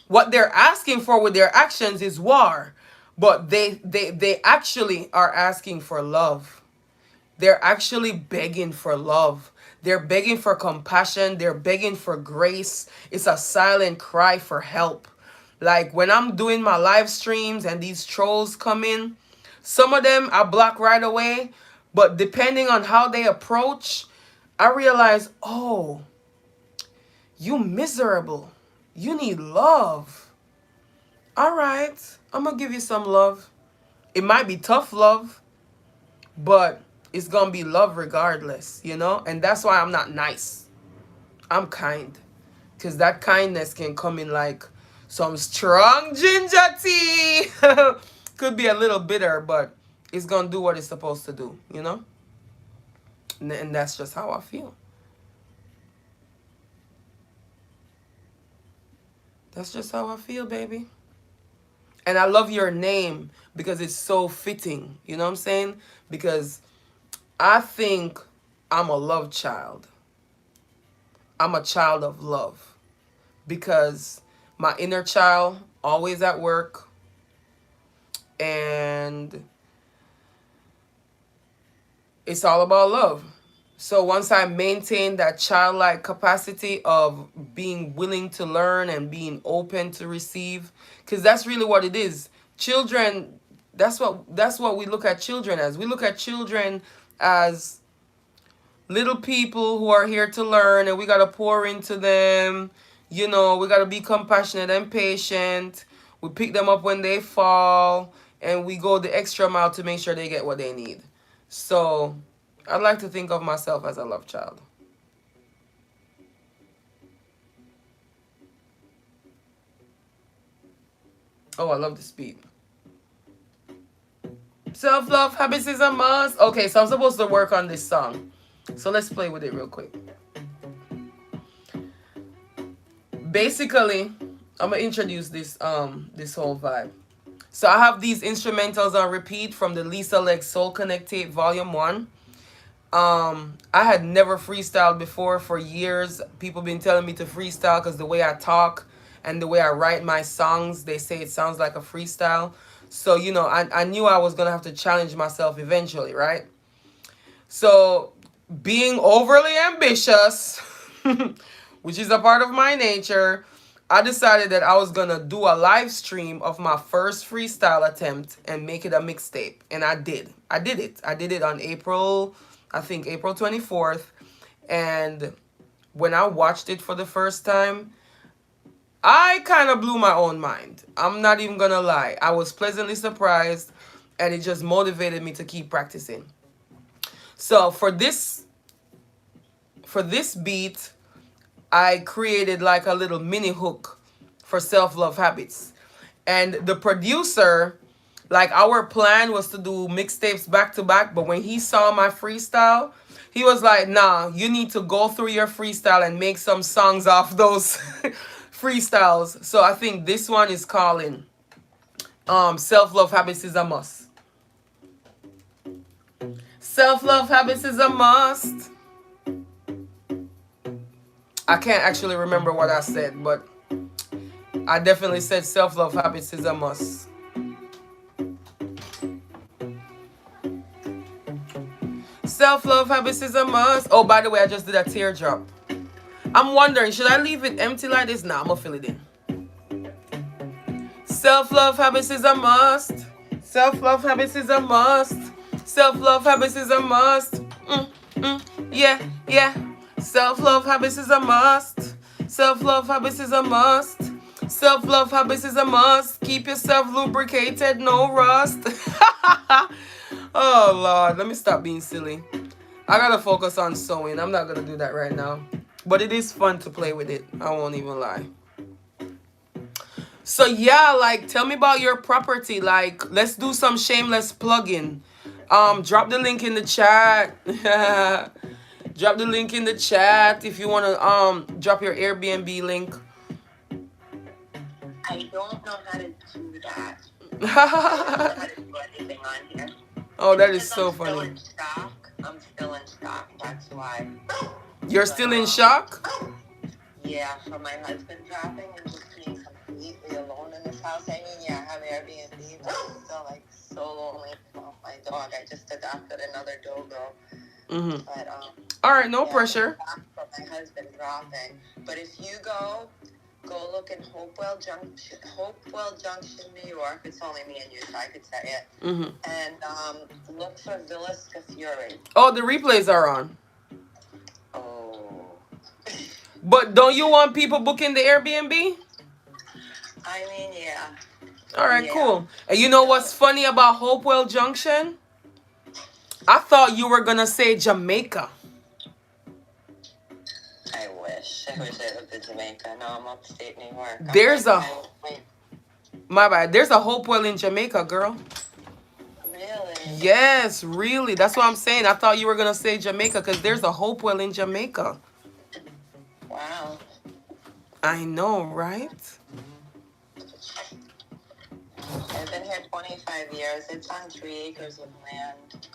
What they're asking for with their actions is war. But they actually are asking for love. They're actually begging for love. They're begging for compassion. They're begging for grace. It's a silent cry for help. Like when I'm doing my live streams and these trolls come in, some of them I block right away. But depending on how they approach, I realize, oh, you miserable. You need love. All right. I'm gonna give you some love. It might be tough love, but it's gonna be love regardless, you know? And that's why I'm not nice. I'm kind. Because that kindness can come in like some strong ginger tea. Could be a little bitter, but it's gonna do what it's supposed to do, you know? And that's just how I feel. That's just how I feel, baby. And I love your name because it's so fitting. You know what I'm saying? Because I think I'm a love child. I'm a child of love. Because my inner child always at work, and it's all about love. So once I maintain that childlike capacity of being willing to learn and being open to receive, because that's really what it is. Children, that's what we look at children as. We look at children as little people who are here to learn, and we gotta pour into them. You know, we gotta be compassionate and patient. We pick them up when they fall, and we go the extra mile to make sure they get what they need. So I'd like to think of myself as a love child. Oh, I love this beat. Self-love habits is a must. Okay, so I'm supposed to work on this song. So let's play with it real quick. Basically, I'm gonna introduce this whole vibe. So I have these instrumentals on repeat from the Leggz Soul Connectate Volume 1. I had never freestyled before for years. People been telling me to freestyle because the way I talk and the way I write my songs, they say it sounds like a freestyle. So, you know, I knew I was going to have to challenge myself eventually, right? So, being overly ambitious, which is a part of my nature, I decided that I was going to do a live stream of my first freestyle attempt and make it a mixtape. And I did. I did it. I did it on April 24th. And when I watched it for the first time, I kind of blew my own mind. I'm not even going to lie. I was pleasantly surprised, and it just motivated me to keep practicing. So for this beat, I created like a little mini hook for self-love habits. And the producer, like, our plan was to do mixtapes back to back, but when he saw my freestyle, he was like, nah, you need to go through your freestyle and make some songs off those freestyles. So I think this one is calling Self-Love Habits is a Must. Self-love habits is a must. I can't actually remember what I said, but I definitely said self-love habits is a must. Self-love habits is a must. Oh, by the way, I just did a teardrop. I'm wondering, should I leave it empty like this? Nah, I'm gonna fill it in. Self-love habits is a must. Self-love habits is a must. Self-love habits is a must. Yeah, yeah. Self-love habits is a must. Self-love habits is a must. Self-love habits is a must. Keep yourself lubricated, no rust. Oh, Lord. Let me stop being silly. I gotta focus on sewing. I'm not gonna do that right now. But it is fun to play with it. I won't even lie. So, yeah, like, tell me about your property. Like, let's do some shameless plugging. Drop the link in the chat. Drop the link in the chat if you want to drop your Airbnb link. I don't know how to do that. I don't know how to do anything on here. Oh, that is so funny. I'm still in shock. That's why. You're still in shock? Yeah, from my husband dropping and just being completely alone in this house. I mean, yeah, I have Airbnb, but I'm still like so lonely from my dog. I just adopted another dogo. Mm-hmm. But all right, no yeah, pressure. from my husband dropping. But if you go look in Hopewell Junction, New York. It's only me and you, so I could say it. Mm-hmm. And look for Villa Scafuri. Oh, the replays are on. Oh. But don't you want people booking the Airbnb? I mean, yeah. All right, Yeah. cool. And you know what's funny about Hopewell Junction? I thought you were gonna say Jamaica. I wish. I wish I lived in Jamaica. No, I'm upstate New York. I'm There's a wait, my bad. There's a Hopewell in Jamaica, girl. really? Yes, really. That's what I'm saying. I thought you were gonna say Jamaica because there's a Hopewell in Jamaica. Wow. I know, right? I've been here 25 years. It's on 3 acres of land.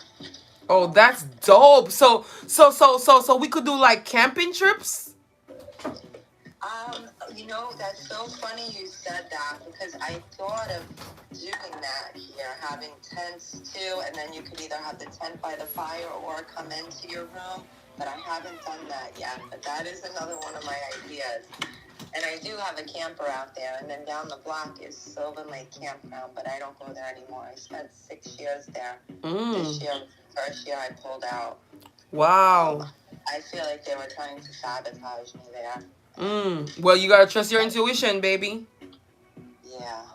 Oh, that's dope. So we could do like camping trips. You know, that's so funny you said that because I thought of doing that here, having tents too, and then you could either have the tent by the fire or come into your room, but I haven't done that yet. But that is another one of my ideas. And I do have a camper out there, and then down the block is Sylvan Lake Campground, but I don't go there anymore. I spent 6 years there. This year, first year I pulled out. Wow. I feel like they were trying to sabotage me there. Well, you gotta trust your intuition, baby. Yeah.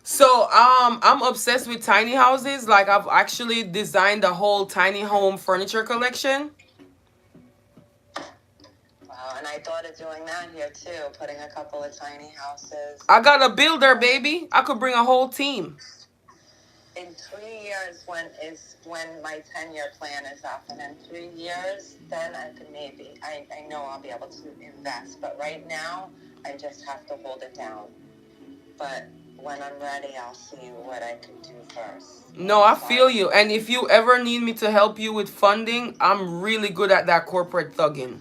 So, I'm obsessed with tiny houses. Like, I've actually designed a whole tiny home furniture collection. Wow, and I thought of doing that here too, putting a couple of tiny houses. I got a builder, baby. I could bring a whole team. In 3 years, when my 10-year plan is up, and in 3 years, then I could maybe. I know I'll be able to invest, but right now, I just have to hold it down. But when I'm ready, I'll see what I can do first. No, I feel you. And if you ever need me to help you with funding, I'm really good at that corporate thugging.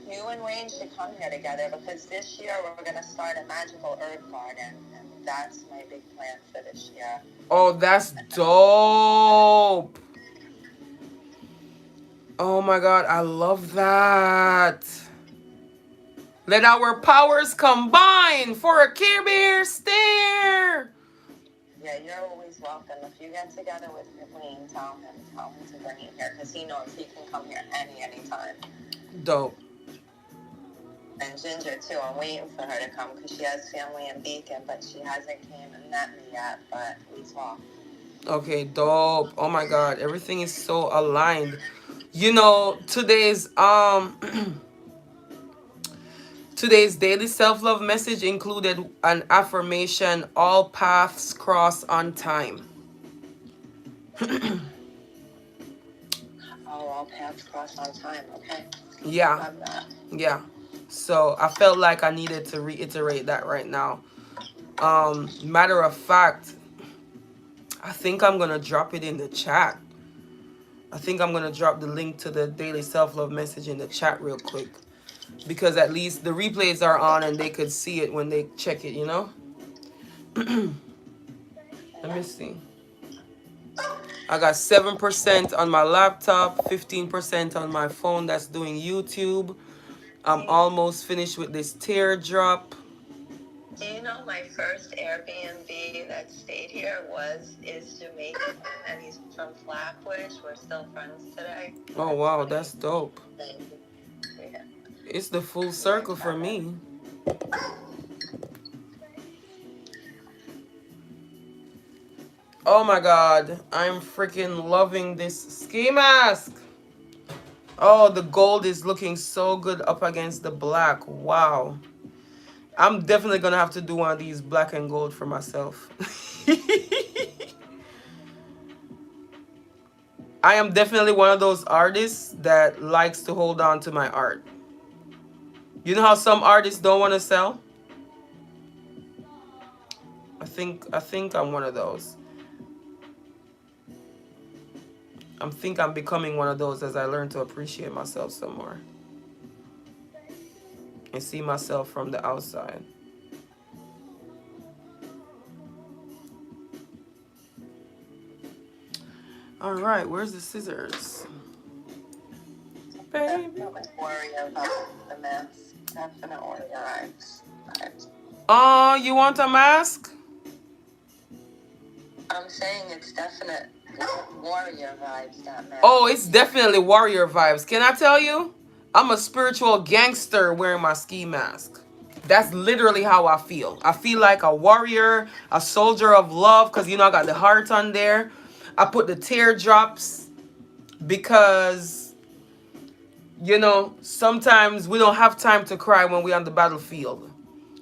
You and Wayne should come here together because this year we're going to start a magical herb garden, and that's my big plan for this year. Oh, that's dope. Oh my God, I love that. Let our powers combine for a Care Bear stare. Yeah, you're always welcome. If you get together with Wayne, tell him to bring you here because he knows he can come here anytime. Dope. And Ginger too. I'm waiting for her to come because she has family in Beacon, but she hasn't came and met me yet. But we talk. Okay, dope. Oh my God, everything is so aligned. You know, today's today's daily self-love message included an affirmation: all paths cross on time. Oh, all paths cross on time. Okay. Yeah. Love that. Yeah. So I felt like I needed to reiterate that right now. Matter of fact, I think I'm gonna drop it in the chat. I think I'm gonna drop the link to the daily self-love message in the chat real quick. Because at least the replays are on and they could see it when they check it, you know? Let me see. I got 7% on my laptop, 15% on my phone that's doing YouTube. I'm almost finished with this teardrop. Do you know my first Airbnb that stayed here is Jamaican, and he's from Flatbush. We're still friends today. Oh wow, that's dope. Yeah. It's the full circle for me. Oh my God, I'm freaking loving this ski mask. Oh, the gold is looking so good up against the black. Wow. I'm definitely gonna have to do one of these black and gold for myself. I am definitely one of those artists that likes to hold on to my art. You know how some artists don't want to sell? I think I'm one of those. I think I'm becoming one of those as I learn to appreciate myself some more. And see myself from the outside. All right, where's the scissors? Baby. Definitely worry about the mask. Definitely arrives. Oh, you want a mask? I'm saying it's definite warrior vibes, that mask. Oh, it's definitely warrior vibes. Can I tell you? I'm a spiritual gangster wearing my ski mask. That's literally how I feel. I feel like a warrior, a soldier of love, because I got the heart on there. I put the teardrops because sometimes we don't have time to cry when we're on the battlefield.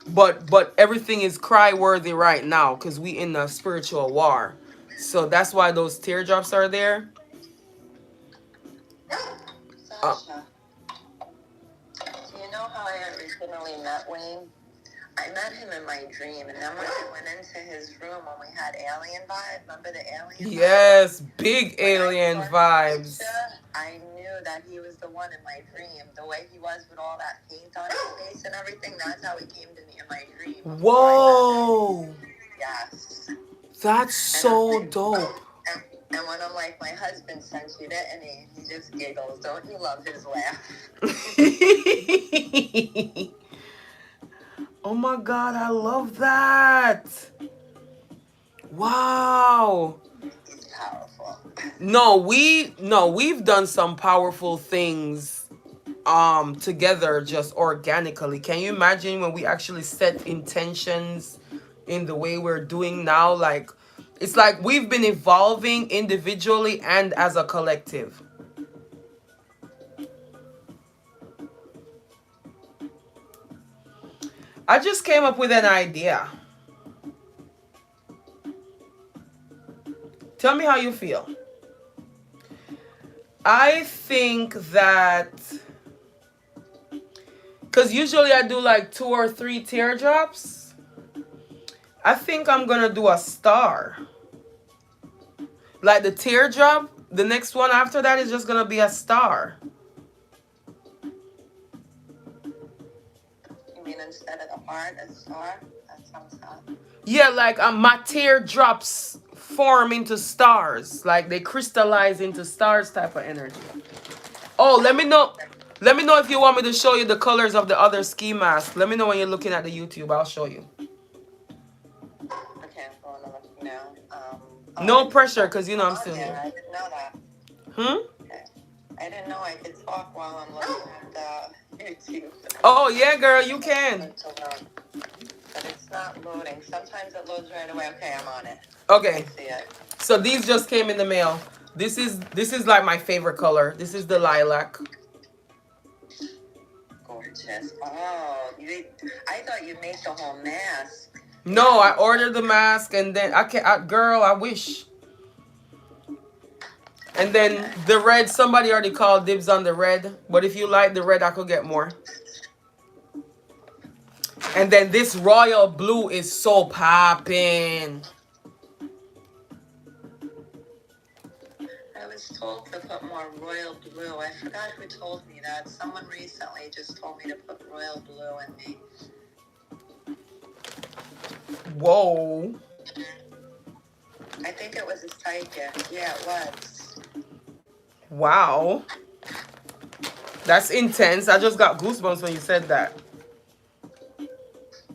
But everything is cry worthy right now because we in a spiritual war. So that's why those teardrops are there. Uh, Sasha, do you know how I originally met Wayne? I met him in my dream, and then when I went into his room when we had alien vibe, remember the alien vibe? yes, big When I alien saw his vibes. picture, I knew that he was the one in my dream. The way he was with all that paint on his face and everything, that's how he came to me in my dream. Whoa, Yes. that's And I'm so dope. and when I'm like, my husband sent you to, and he just giggles. Don't you love his laugh? Oh my god, I love that. Wow. He's powerful. We've done some powerful things together just organically. Can you imagine when we actually set intentions in the way we're doing now? Like it's like we've been evolving individually and as a collective. I just came up with an idea. Tell me how you feel. I think that because usually I do like 2 or 3 teardrops. I think I'm gonna do a star. Like the teardrop, the next one after that is just gonna be a star. You mean instead of the heart, a star? That sounds hot. Yeah, like my teardrops form into stars. Like they crystallize into stars type of energy. Oh, let me know. Let me know if you want me to show you the colors of the other ski mask. Let me know when you're looking at the YouTube. I'll show you. Okay, I'm going to look now. No pressure, because I'm still Yeah, here. I didn't know that. Okay. I didn't know I could talk while I'm looking at YouTube. Oh, yeah, girl, you can. But it's not loading. Sometimes it loads right away. Okay, I'm on it. Okay. I see it. So these just came in the mail. This is like my favorite color. This is the lilac. Gorgeous. Oh, I thought you'd make the whole mask. No, I ordered the mask and then girl, I wish. And then the red, somebody already called dibs on the red. But if you like the red, I could get more. And then this royal blue is so popping. I was told to put more royal blue. I forgot who told me that. Someone recently just told me to put royal blue in me. Whoa. I think it was a psychic. Yeah, it was. Wow. That's intense. I just got goosebumps when you said that.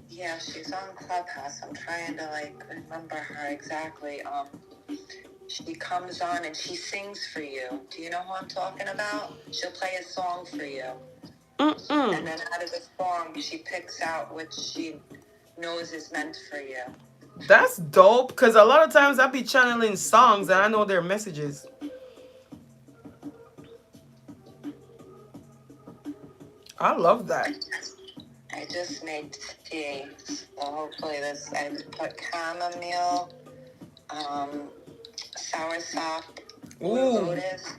Yeah, she's on Clubhouse. I'm trying to remember her exactly. She comes on and she sings for you. Do you know who I'm talking about? She'll play a song for you. And then out of the song, she picks out what she knows is meant for you. That's dope, because a lot of times I be channeling songs and I know their messages. I love that. I just made tea, so hopefully I put chamomile, soursop, blue lotus,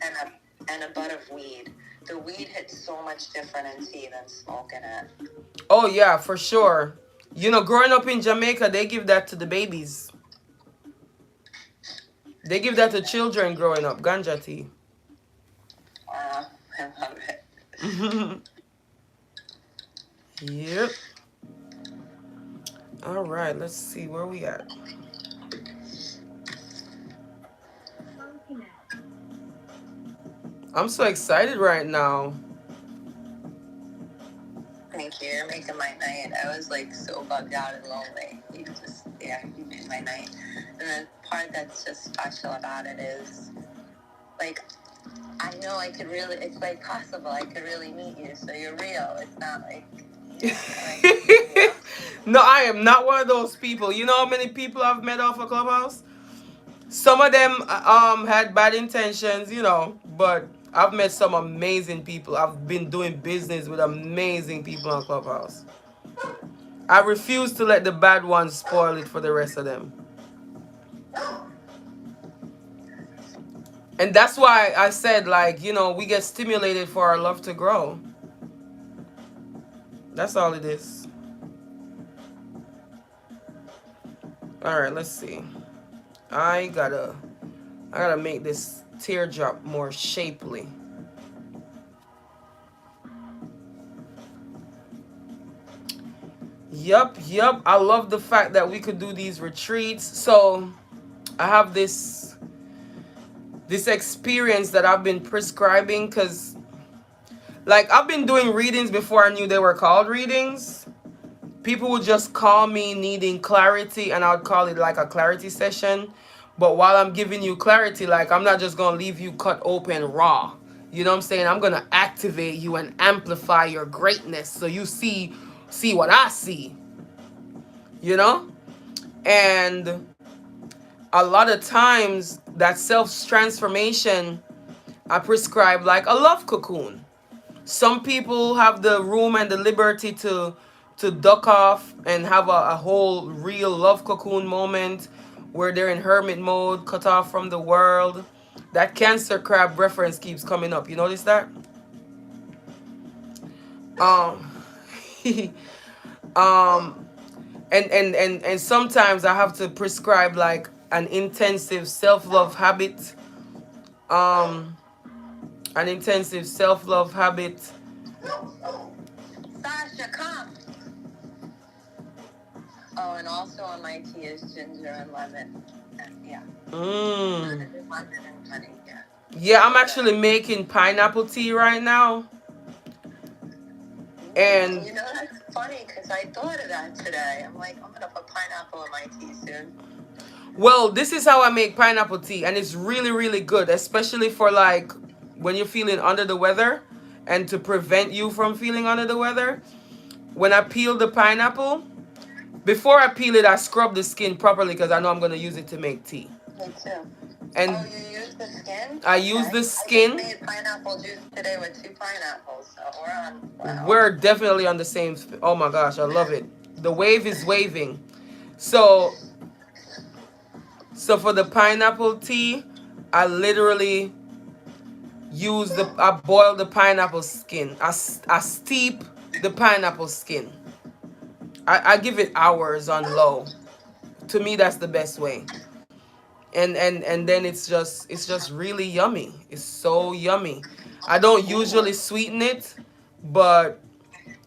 and a bud of weed. The weed hits so much different in tea than smoking it. Oh yeah, for sure. Growing up in Jamaica, they give that to the babies. They give that to children growing up, ganja tea. Wow, I love it. Yep. All right, let's see where we at. I'm so excited right now. Thank you. You're making my night. I was so bugged out and lonely. You made my night. And the part that's just special about it is, I know it's possible I could really meet you, so you're real. It's not Like, you know? No, I am not one of those people. You know how many people I've met off a Clubhouse? Some of them had bad intentions, you know, but I've met some amazing people. I've been doing business with amazing people on Clubhouse. I refuse to let the bad ones spoil it for the rest of them. And that's why I said, like, you know, we get stimulated for our love to grow. That's all it is. All right, let's see. I gotta make this teardrop more shapely. Yup. I love the fact that we could do these retreats. So I have this experience that I've been prescribing, because like I've been doing readings before I knew they were called readings. People would just call me needing clarity, and I would call it like a clarity session. But while I'm giving you clarity, like, I'm not just gonna leave you cut open raw. You know what I'm saying? I'm gonna activate you and amplify your greatness so you see what I see. You know? And a lot of times that self-transformation, I prescribe like a love cocoon. Some people have the room and the liberty to duck off and have a whole real love cocoon moment where they're in hermit mode, cut off from the world. That Cancer crab reference keeps coming up. You notice that? Um, and sometimes I have to prescribe like an intensive self-love habit. An intensive self-love habit. Sasha, come. Oh, and also on my tea is ginger and lemon. Yeah. Lemon and honey, yeah. Yeah, I'm actually making pineapple tea right now. And you know, that's funny because I thought of that today. I'm like, I'm gonna put pineapple in my tea soon. well, this is how I make pineapple tea, and it's really, really good, especially for like when you're feeling under the weather, and to prevent you from feeling under the weather. When I peel the pineapple, before I peel it, I scrub the skin properly because I know I'm gonna use it to make tea. Me too. And oh, you use the skin? I use the skin. I just made pineapple juice today with 2 pineapples, so we're on. Wow. We're definitely on the same. Oh my gosh, I love it. The wave is waving. So for the pineapple tea, I literally I boil the pineapple skin. I steep the pineapple skin. I give it hours on low. To me, that's the best way. And then it's just really yummy. It's so yummy. I don't usually sweeten it, but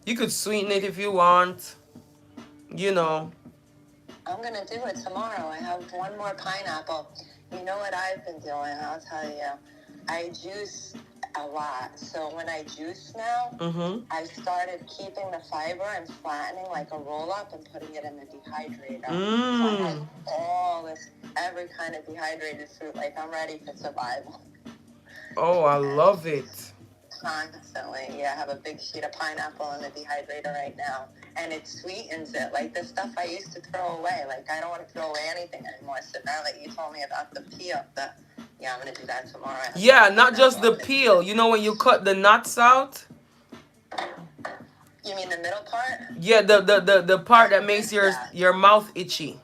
you could sweeten it if you want. You know. I'm gonna do it tomorrow. I have 1 more pineapple. You know what I've been doing? I'll tell you. I juice a lot. So when I juice now, I started keeping the fiber and flattening like a roll up and putting it in the dehydrator. So I have every kind of dehydrated fruit. Like, I'm ready for survival. Oh, I love it. Constantly. Yeah, I have a big sheet of pineapple in the dehydrator right now. And it sweetens it. Like, the stuff I used to throw away. Like, I don't want to throw away anything anymore. So now that you told me about the peel, yeah, I'm going to do that tomorrow. Yeah, not just the peel. You know when you cut the nuts out? You mean the middle part? Yeah, the part that makes your mouth itchy.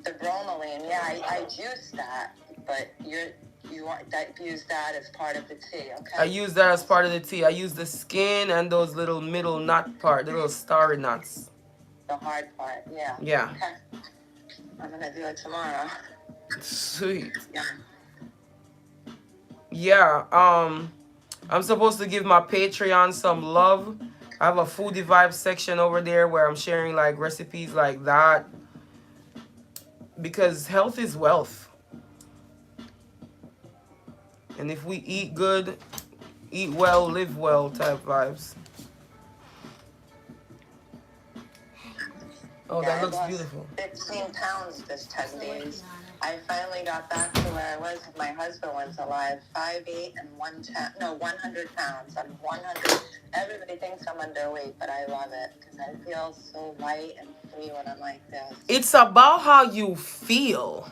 The bromelain, yeah, I juice that, but you want that, use that as part of the tea, okay? I use that as part of the tea. I use the skin and those little middle nut part, the little starry nuts. The hard part, yeah. Yeah. Okay. I'm gonna do it tomorrow. Sweet. Yeah. Yeah, I'm supposed to give my Patreon some love. I have a foodie vibe section over there where I'm sharing like recipes like that. Because health is wealth. And if we eat good, eat well, live well type vibes. Oh, Yeah, that looks I lost beautiful. 15 pounds this 10 days. I finally got back to where I was when my husband was alive, 5'8" and 110, no, 100 pounds. I'm 100. Everybody thinks I'm underweight, but I love it because I feel so light and free when I'm like this. It's about how you feel.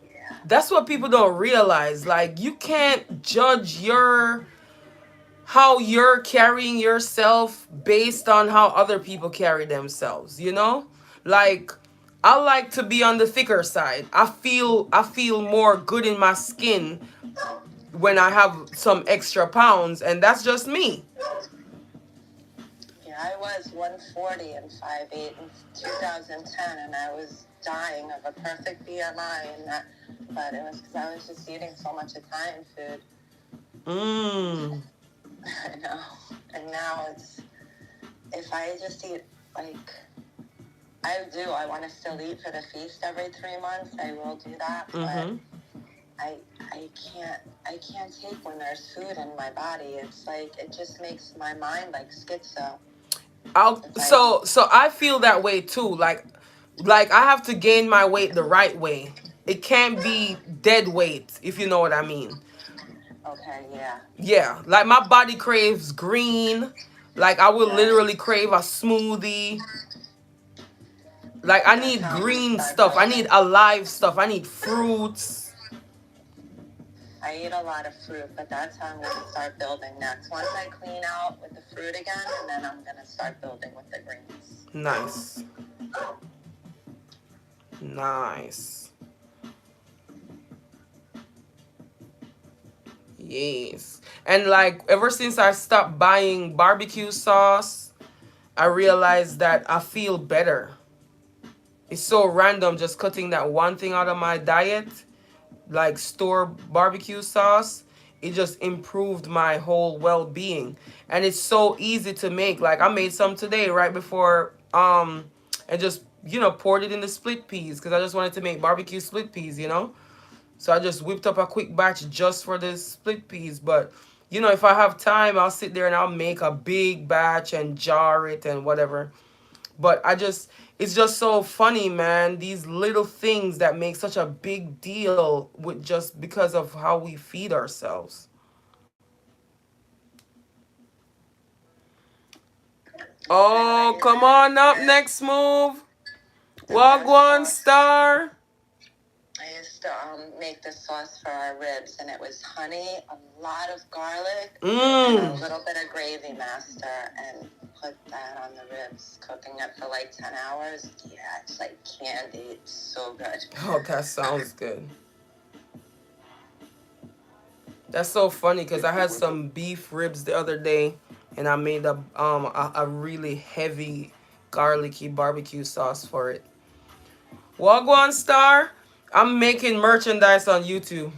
Yeah. That's what people don't realize. Like, you can't judge how you're carrying yourself based on how other people carry themselves, you know? Like, I like to be on the thicker side. I feel more good in my skin when I have some extra pounds, and that's just me. Yeah, I was 140 and 5'8" in 2010, and I was dying of a perfect BMI, and that, but it was because I was just eating so much Italian food. Mmm. I know. And now it's, if I just eat, like, I want to still eat for the feast every 3 months. I will do that, Mm-hmm. but I can't take when there's food in my body. It's like, it just makes my mind like schizo. So I feel that way too. Like I have to gain my weight the right way. It can't be dead weight, if you know what I mean. Okay, yeah. Yeah, like my body craves green. Like I will Right. literally crave a smoothie. Like I That's need how I'm gonna green start stuff. I need building. alive stuff. I need fruits. I eat a lot of fruit, but that's how I'm gonna start building next. Once I clean out with the fruit again, and then I'm gonna start building with the greens. Nice. Nice. Yes. And like ever since I stopped buying barbecue sauce, I realized that I feel better. It's so random just cutting that one thing out of my diet, like store barbecue sauce. It just improved my whole well-being. And it's so easy to make. Like I made some today right before and just, poured it in the split peas because I just wanted to make barbecue split peas, So I just whipped up a quick batch just for the split peas. But, if I have time, I'll sit there and I'll make a big batch and jar it and whatever. But it's just so funny, man. These little things that make such a big deal with just because of how we feed ourselves. Oh, come on up, next move. Wagwan Star. I used to make the sauce for our ribs, and it was honey, a lot of garlic, and a little bit of gravy master, and put that on the ribs, cooking it for like 10 hours. Yeah, it's like candy. It's so good. Oh, that sounds good. That's so funny because I had some beef ribs the other day, and I made a really heavy garlicky barbecue sauce for it. Wagwan Star. I'm making merchandise on YouTube.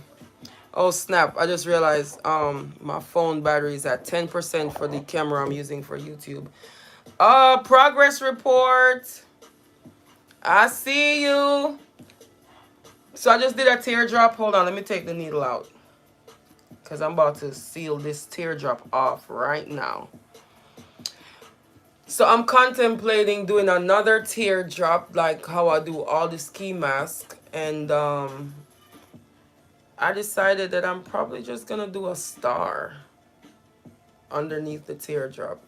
Oh snap, I just realized my phone battery is at 10% for the camera I'm using for YouTube. Progress report. I see you. So I just did a teardrop. Hold on, let me take the needle out. Because I'm about to seal this teardrop off right now. So I'm contemplating doing another teardrop like how I do all the ski mask. And I decided that I'm probably just going to do a star underneath the teardrop.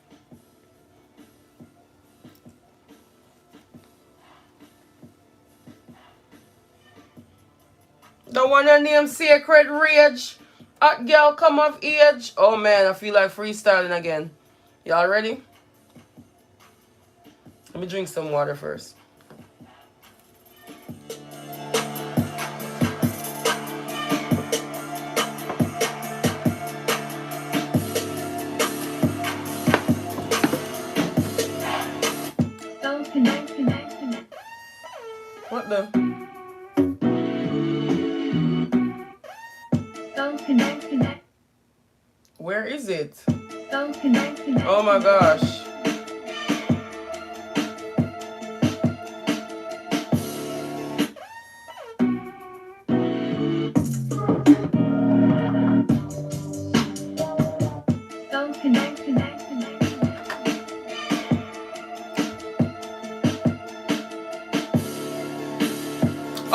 The one that named Sacred Rage. Hot girl come of age. Oh man, I feel like freestyling again. Y'all ready? Let me drink some water first. What the? Where is it? Oh my gosh.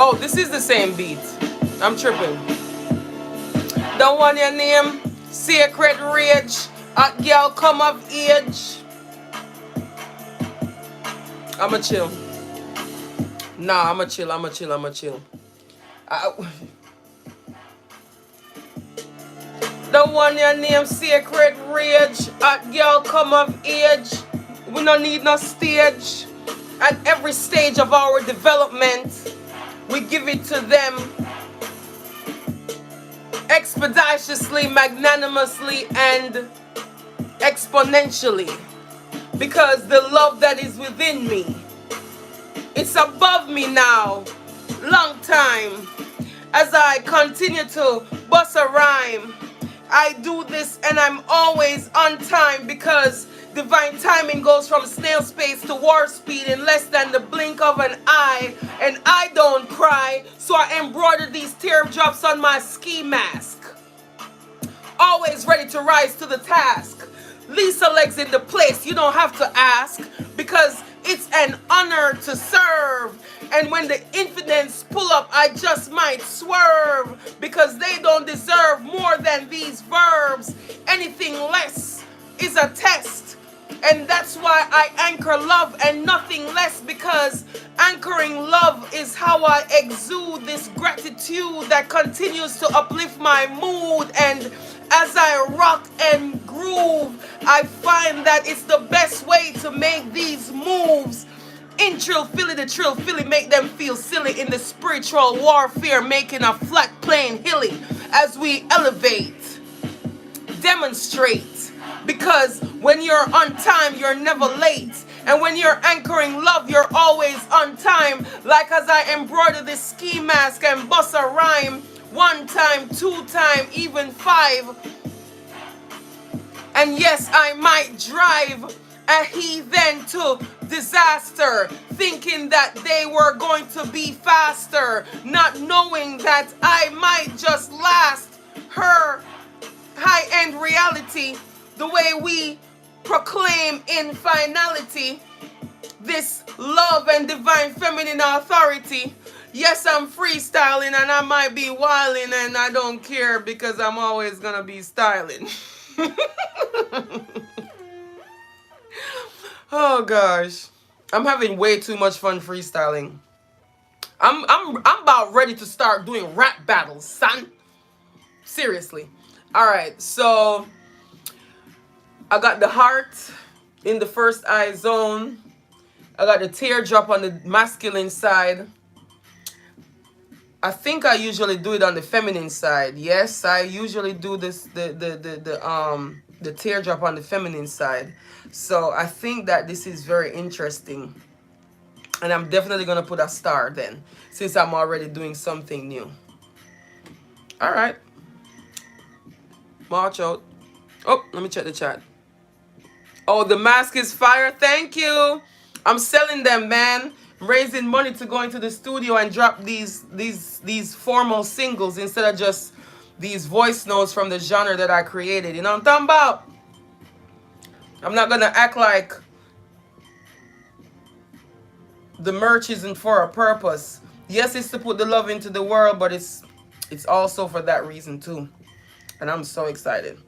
Oh, this is the same beat. I'm tripping. The one you name Sacred Rage. A girl come of age. I'ma chill. Nah, I'ma chill. I'ma chill. I'ma chill. I, the one you name Sacred Rage. A girl come of age. We don't need no stage. At every stage of our development, we give it to them expeditiously, magnanimously, and exponentially. Because the love that is within me, it's above me now. Long time. As I continue to bust a rhyme, I do this and I'm always on time because divine timing goes from snail space to warp speed in less than the blink of an eye. And I don't cry, so I embroider these teardrops on my ski mask. Always ready to rise to the task. Lisa Leggz in the place, you don't have to ask, because it's an honor to serve. And when the infidels pull up, I just might swerve, because they don't deserve more than these verbs. Anything less is a test. And that's why I anchor love and nothing less, because anchoring love is how I exude this gratitude that continues to uplift my mood. And as I rock and groove, I find that it's the best way to make these moves. In Trill Philly, the Trill Philly make them feel silly in the spiritual warfare, making a flat plane hilly as we elevate, demonstrate. Because when you're on time, you're never late. And when you're anchoring love, you're always on time. Like as I embroider this ski mask and bust a rhyme. 1 time, 2 time, even 5. And yes, I might drive a heathen to disaster, thinking that they were going to be faster, not knowing that I might just last her high-end reality, the way we proclaim in finality this love and divine feminine authority. Yes, I'm freestyling and I might be wilding, and I don't care because I'm always gonna be styling. Oh gosh, I'm having way too much fun freestyling. I'm about ready to start doing rap battles, son. Seriously. All right, so I got the heart in the first eye zone. I got the teardrop on the masculine side. I think I usually do it on the feminine side. Yes, I usually do this the teardrop on the feminine side. So I think that this is very interesting. And I'm definitely gonna put a star then, since I'm already doing something new. Alright. March out. Oh, let me check the chat. Oh, the mask is fire. Thank you. I'm selling them, man. Raising money to go into the studio and drop these formal singles instead of just these voice notes from the genre that I created. You know what I'm talking about? I'm not gonna act like the merch isn't for a purpose. Yes, it's to put the love into the world, but it's also for that reason too. And I'm so excited.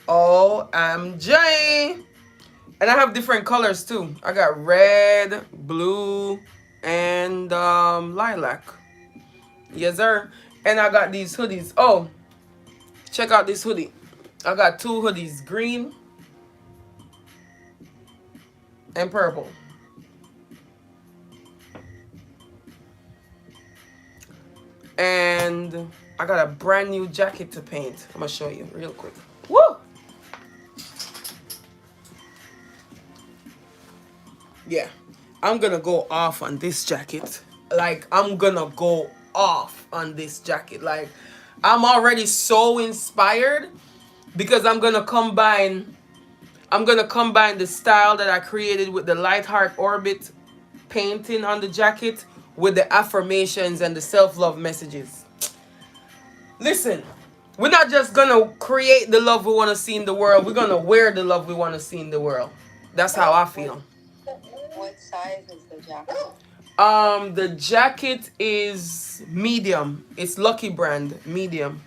OMG. And I have different colors too. I got red, blue, and lilac. Yes, sir. And I got these hoodies. Oh, check out this hoodie. I got 2 hoodies, green and purple. And I got a brand new jacket to paint. I'm gonna show you real quick. Woo! Yeah, I'm gonna go off on this jacket. Like, I'm gonna go off on this jacket. Like, I'm already so inspired because I'm gonna combine the style that I created with the light heart orbit painting on the jacket with the affirmations and the self-love messages. Listen, we're not just gonna create the love we want to see in the world. We're gonna wear the love we want to see in the world. That's how I feel. What size is the jacket? The jacket is medium. It's Lucky Brand medium.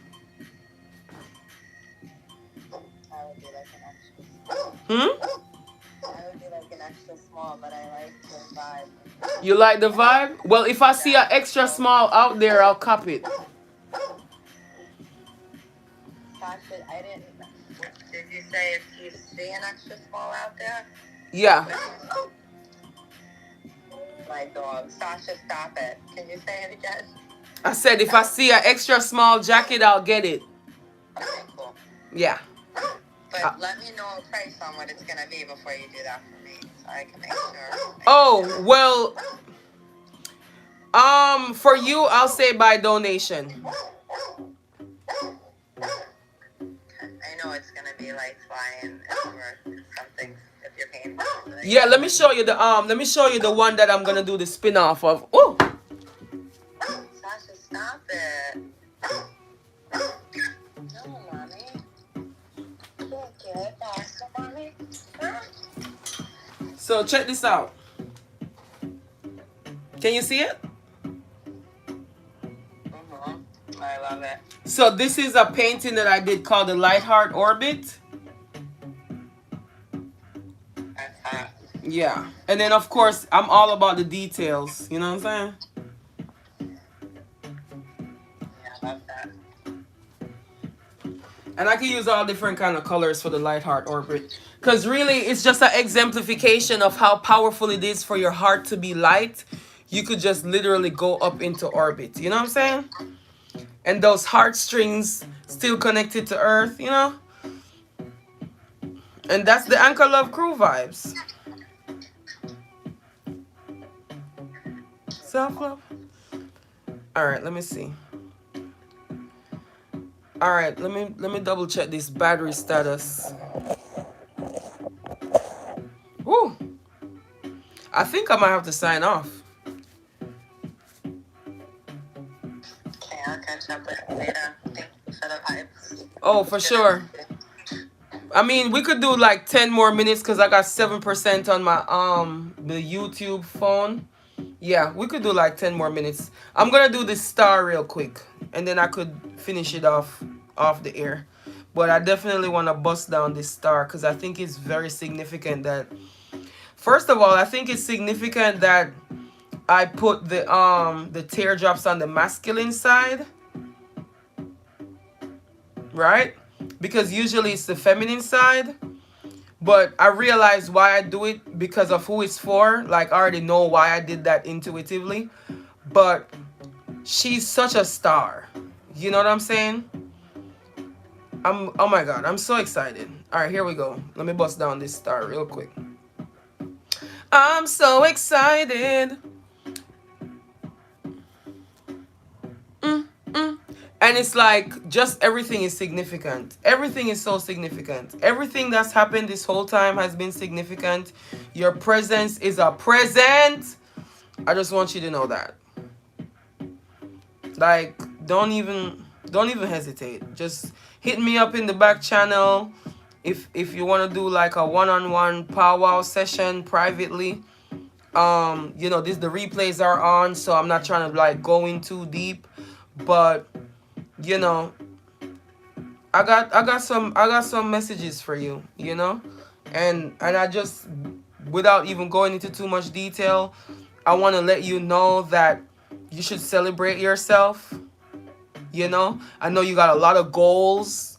I would be like an extra small. I would be like an extra small, but I like the vibe. You like the vibe? Well, if I see an extra small out there, I'll cop it. Sasha, I didn't. Did you say if you see an extra small out there? Yeah. My dog. Sasha, stop it. Can you say it again? I said if I see an extra small jacket, I'll get it. Okay, cool. Yeah. But let me know a price on what it's gonna be before you do that for me, so I can make sure. Oh, well, for you, I'll say by donation. I know it's gonna be like flying over something if you're paying for it. Yeah, let me show you the one that I'm gonna do the spin off of. Oh, Sasha, stop it. No, mommy. Can't get it faster, mommy. so check this out. Can you see it? I love it. So this is a painting that I did called the Lightheart Orbit. That's hot. Yeah, and then of course I'm all about the details. You know what I'm saying? Yeah, I love that. And I can use all different kind of colors for the Lightheart Orbit. Because really, it's just an exemplification of how powerful it is for your heart to be light. You could just literally go up into orbit. You know what I'm saying? And those heartstrings still connected to Earth, you know? And that's the Anchor Love Crew vibes. Self-love. All right, let me see. All right, let me double check this battery status. Woo! I think I might have to sign off. Okay, I'll catch up with you later. Thank you for the vibes. Oh, for sure. I mean, we could do like 10 more minutes because I got 7% on my the YouTube phone. Yeah, we could do like 10 more minutes. I'm gonna do this star real quick, and then I could finish it off the air. But I definitely want to bust down this star because I think it's very significant that. First of all, I think it's significant that I put the teardrops on the masculine side, right? Because usually it's the feminine side. But I realize why I do it because of who it's for. Like, I already know why I did that intuitively. But she's such a star. You know what I'm saying? Oh my God, I'm so excited. All right, here we go. Let me bust down this star real quick. I'm so excited. And it's like, just everything is significant. Everything is so significant. Everything that's happened this whole time has been significant. Your presence is a present. I just want you to know that. Like, don't even hesitate. Just hit me up in the back channel if you want to do like a one-on-one powwow session privately. You know, the replays are on, so I'm not trying to like go in too deep, but you know, I got some messages for you, you know? And I just, without even going into too much detail, I want to let you know that you should celebrate yourself. You know, I know you got a lot of goals.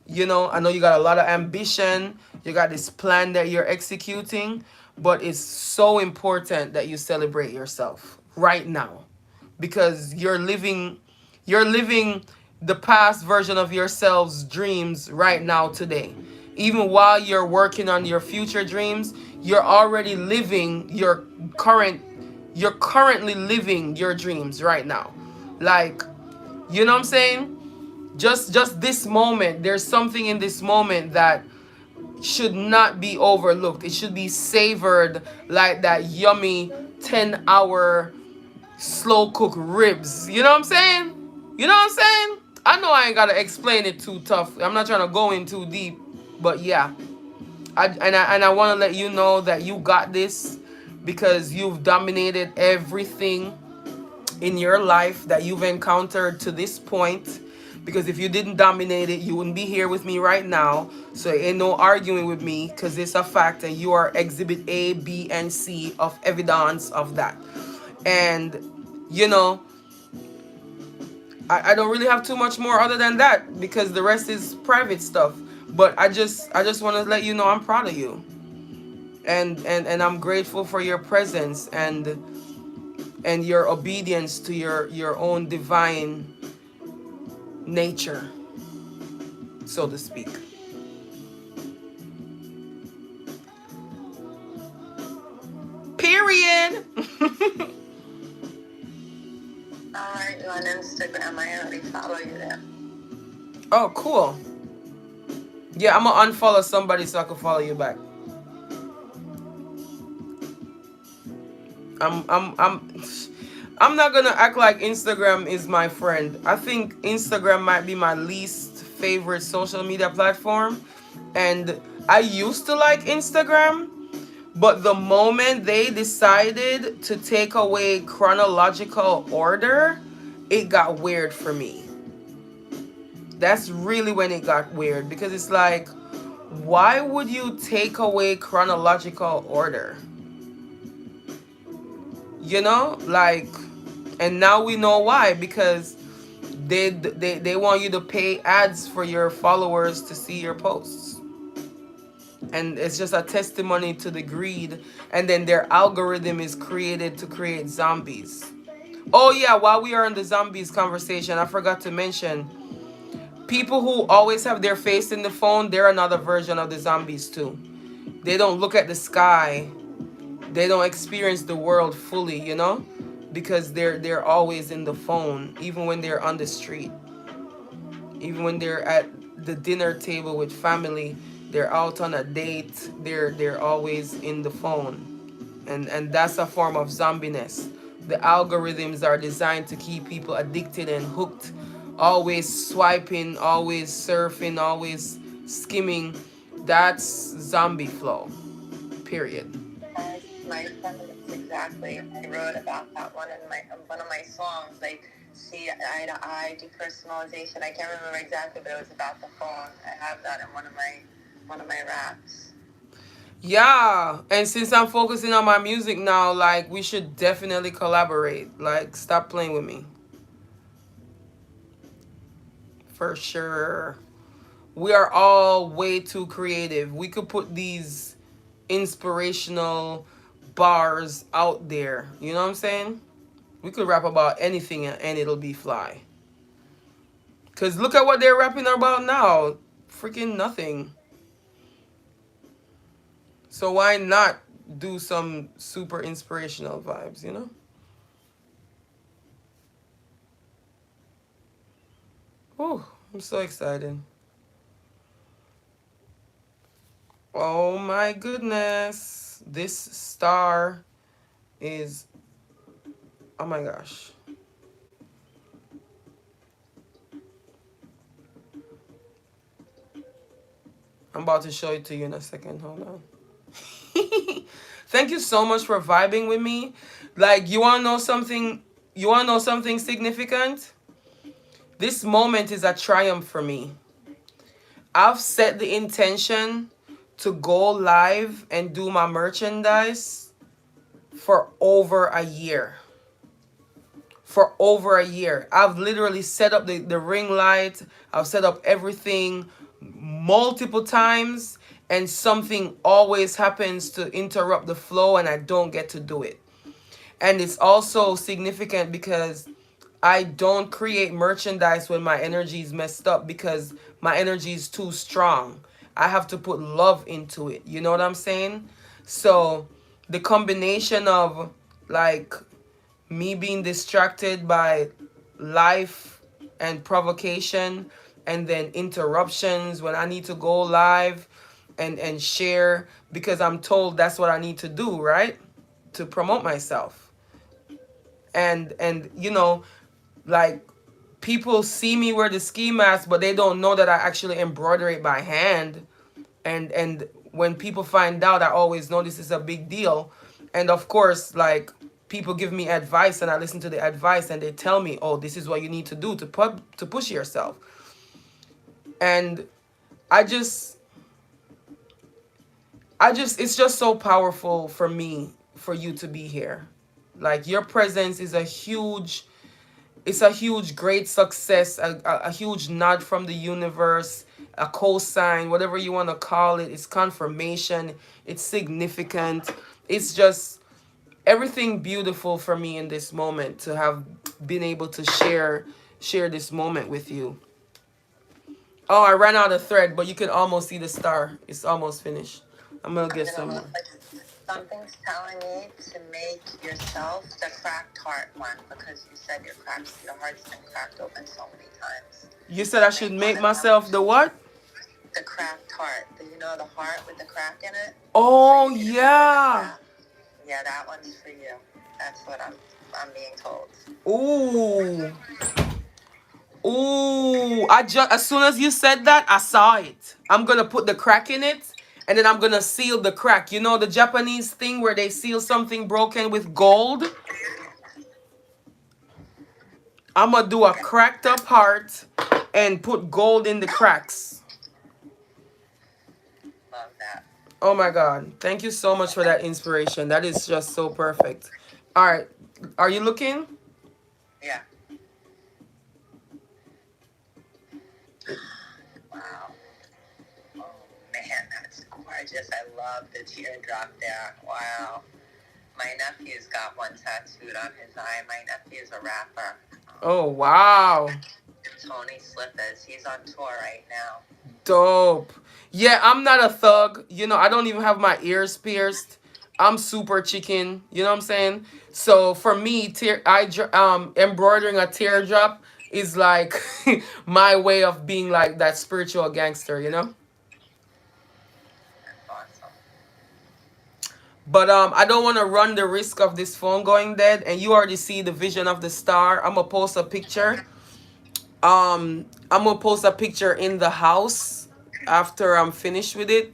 You know, I know you got a lot of ambition. You got this plan that you're executing, but it's so important that you celebrate yourself right now, because you're living the past version of yourself's dreams right now today. Even while you're working on your future dreams, you're already living you're currently living your dreams right now. Like, you know what I'm saying? Just this moment, there's something in this moment that should not be overlooked. It should be savored like that yummy 10-hour slow cook ribs. You know what I'm saying? You know what I'm saying? I know I ain't gotta explain it too tough. I'm not trying to go in too deep, but yeah. I want to let you know that you got this, because you've dominated everything in your life that you've encountered to this point. Because if you didn't dominate it, you wouldn't be here with me right now. So ain't no arguing with me, because it's a fact, and you are exhibit A, B, and C of evidence of that. And you know, I don't really have too much more other than that, because the rest is private stuff. But I just want to let you know I'm proud of you, and I'm grateful for your presence and your obedience to your own divine nature, so to speak. Period. Alright, you on Instagram. I already follow you there. Oh, cool. Yeah, I'm gonna unfollow somebody so I can follow you back. I'm I'm not gonna act like Instagram is my friend. I think Instagram might be my least favorite social media platform. And I used to like Instagram, but the moment they decided to take away chronological order, it got weird for me. That's really when it got weird, because it's like, why would you take away chronological order? You know, like, and now we know why, because they want you to pay ads for your followers to see your posts. And it's just a testimony to the greed. And then their algorithm is created to create zombies. Oh yeah, while we are on the zombies conversation, I forgot to mention, people who always have their face in the phone, they're another version of the zombies too. They don't look at the sky. They don't experience the world fully, you know? Because they're always in the phone, even when they're on the street. Even when they're at the dinner table with family, they're out on a date, they're always in the phone. And that's a form of zombiness. The algorithms are designed to keep people addicted and hooked, always swiping, always surfing, always skimming. That's zombie flow. Period. My friend is exactly. I wrote about that one of my songs, like see eye to eye, depersonalization. I can't remember exactly, but it was about the phone. I have that in one of my raps. Yeah, and since I'm focusing on my music now, like, we should definitely collaborate. Like, stop playing with me. For sure. We are all way too creative. We could put these inspirational bars out there. You know what I'm saying? We could rap about anything and it'll be fly. Because look at what they're rapping about now. Freaking nothing. So why not do some super inspirational vibes, you know? Oh, I'm so excited. Oh my goodness. This star is... Oh my gosh. I'm about to show it to you in a second. Hold on. Thank you so much for vibing with me. Like, you want to know something? You want to know something significant? This moment is a triumph for me. I've set the intention to go live and do my merchandise for over a year. For over a year. I've literally set up the ring light. I've set up everything multiple times, and something always happens to interrupt the flow and I don't get to do it. And it's also significant because I don't create merchandise when my energy is messed up, because my energy is too strong. I have to put love into it. You know what I'm saying? So the combination of, like, me being distracted by life and provocation, and then interruptions when I need to go live and share, because I'm told that's what I need to do, right? To promote myself. And you know, like, people see me wear the ski mask, but they don't know that I actually embroider it by hand. And when people find out, I always know this is a big deal. And of course, like, people give me advice and I listen to the advice and they tell me, oh, this is what you need to do to push yourself. And I just it's just so powerful for me for you to be here. Like, your presence is a huge, it's a huge great success, a huge nod from the universe, a cosign, whatever you want to call it. It's confirmation, it's significant. It's just everything beautiful for me in this moment to have been able to share this moment with you. Oh, I ran out of thread, but you can almost see the star. It's almost finished. I'm gonna get some more. Something's telling me to make yourself the cracked heart one, because you said your heart's been cracked open so many times. You said I should make myself the what? The cracked heart. You know, the heart with the crack in it? Oh, So yeah. Yeah, that one's for you. That's what I'm being told. Ooh. Ooh. As soon as you said that, I saw it. I'm gonna put the crack in it, and then I'm gonna seal the crack. You know the Japanese thing where they seal something broken with gold? I'm gonna do a cracked up heart and put gold in the cracks. Love that. Oh my God. Thank you so much for that inspiration. That is just so perfect. All right. Are you looking? Yeah. Wow. Oh man, that's gorgeous. I love the teardrop there. Wow. My nephew's got one tattooed on his eye. My nephew's a rapper. Oh, wow. Tony Slippers. He's on tour right now. Dope. Yeah, I'm not a thug. You know, I don't even have my ears pierced. I'm super chicken. You know what I'm saying? So for me, embroidering a teardrop is like my way of being like that spiritual gangster, you know? Awesome. But I don't want to run the risk of this phone going dead. And you already see the vision of the star. I'm gonna post a picture. I'm gonna post a picture in the house after I'm finished with it.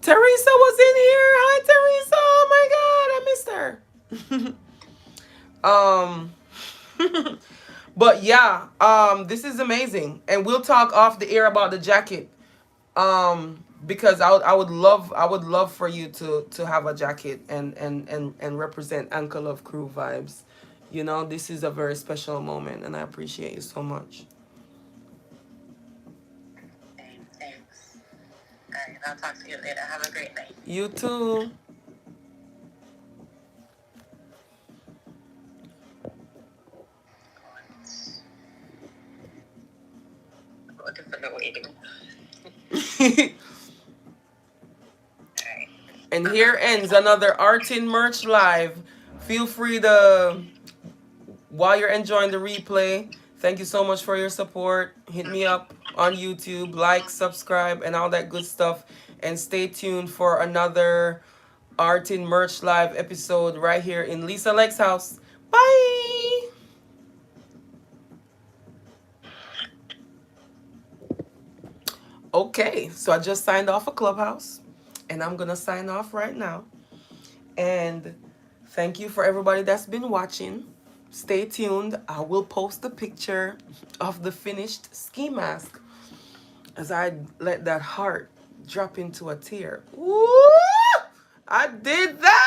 Teresa was in here. Hi, Teresa. Oh my God, I missed her. But yeah, this is amazing, and we'll talk off the air about the jacket. Because I would love for you to have a jacket and represent Uncle of Crew vibes. You know, this is a very special moment, and I appreciate you so much. Thanks. All right, I'll talk to you later. Have a great night. You too. Looking for the waiting. And here ends another Artin Merch Live. Feel free to, while you're enjoying the replay, thank you so much for your support. Hit me up on YouTube, like, subscribe, and all that good stuff. And stay tuned for another Artin Merch Live episode right here in Lisa Leggz house. Bye! Okay, so I just signed off a Clubhouse, and I'm gonna sign off right now. And thank you for everybody that's been watching. Stay tuned. I will post a picture of the finished ski mask as I let that heart drop into a tear. Woo! I did that!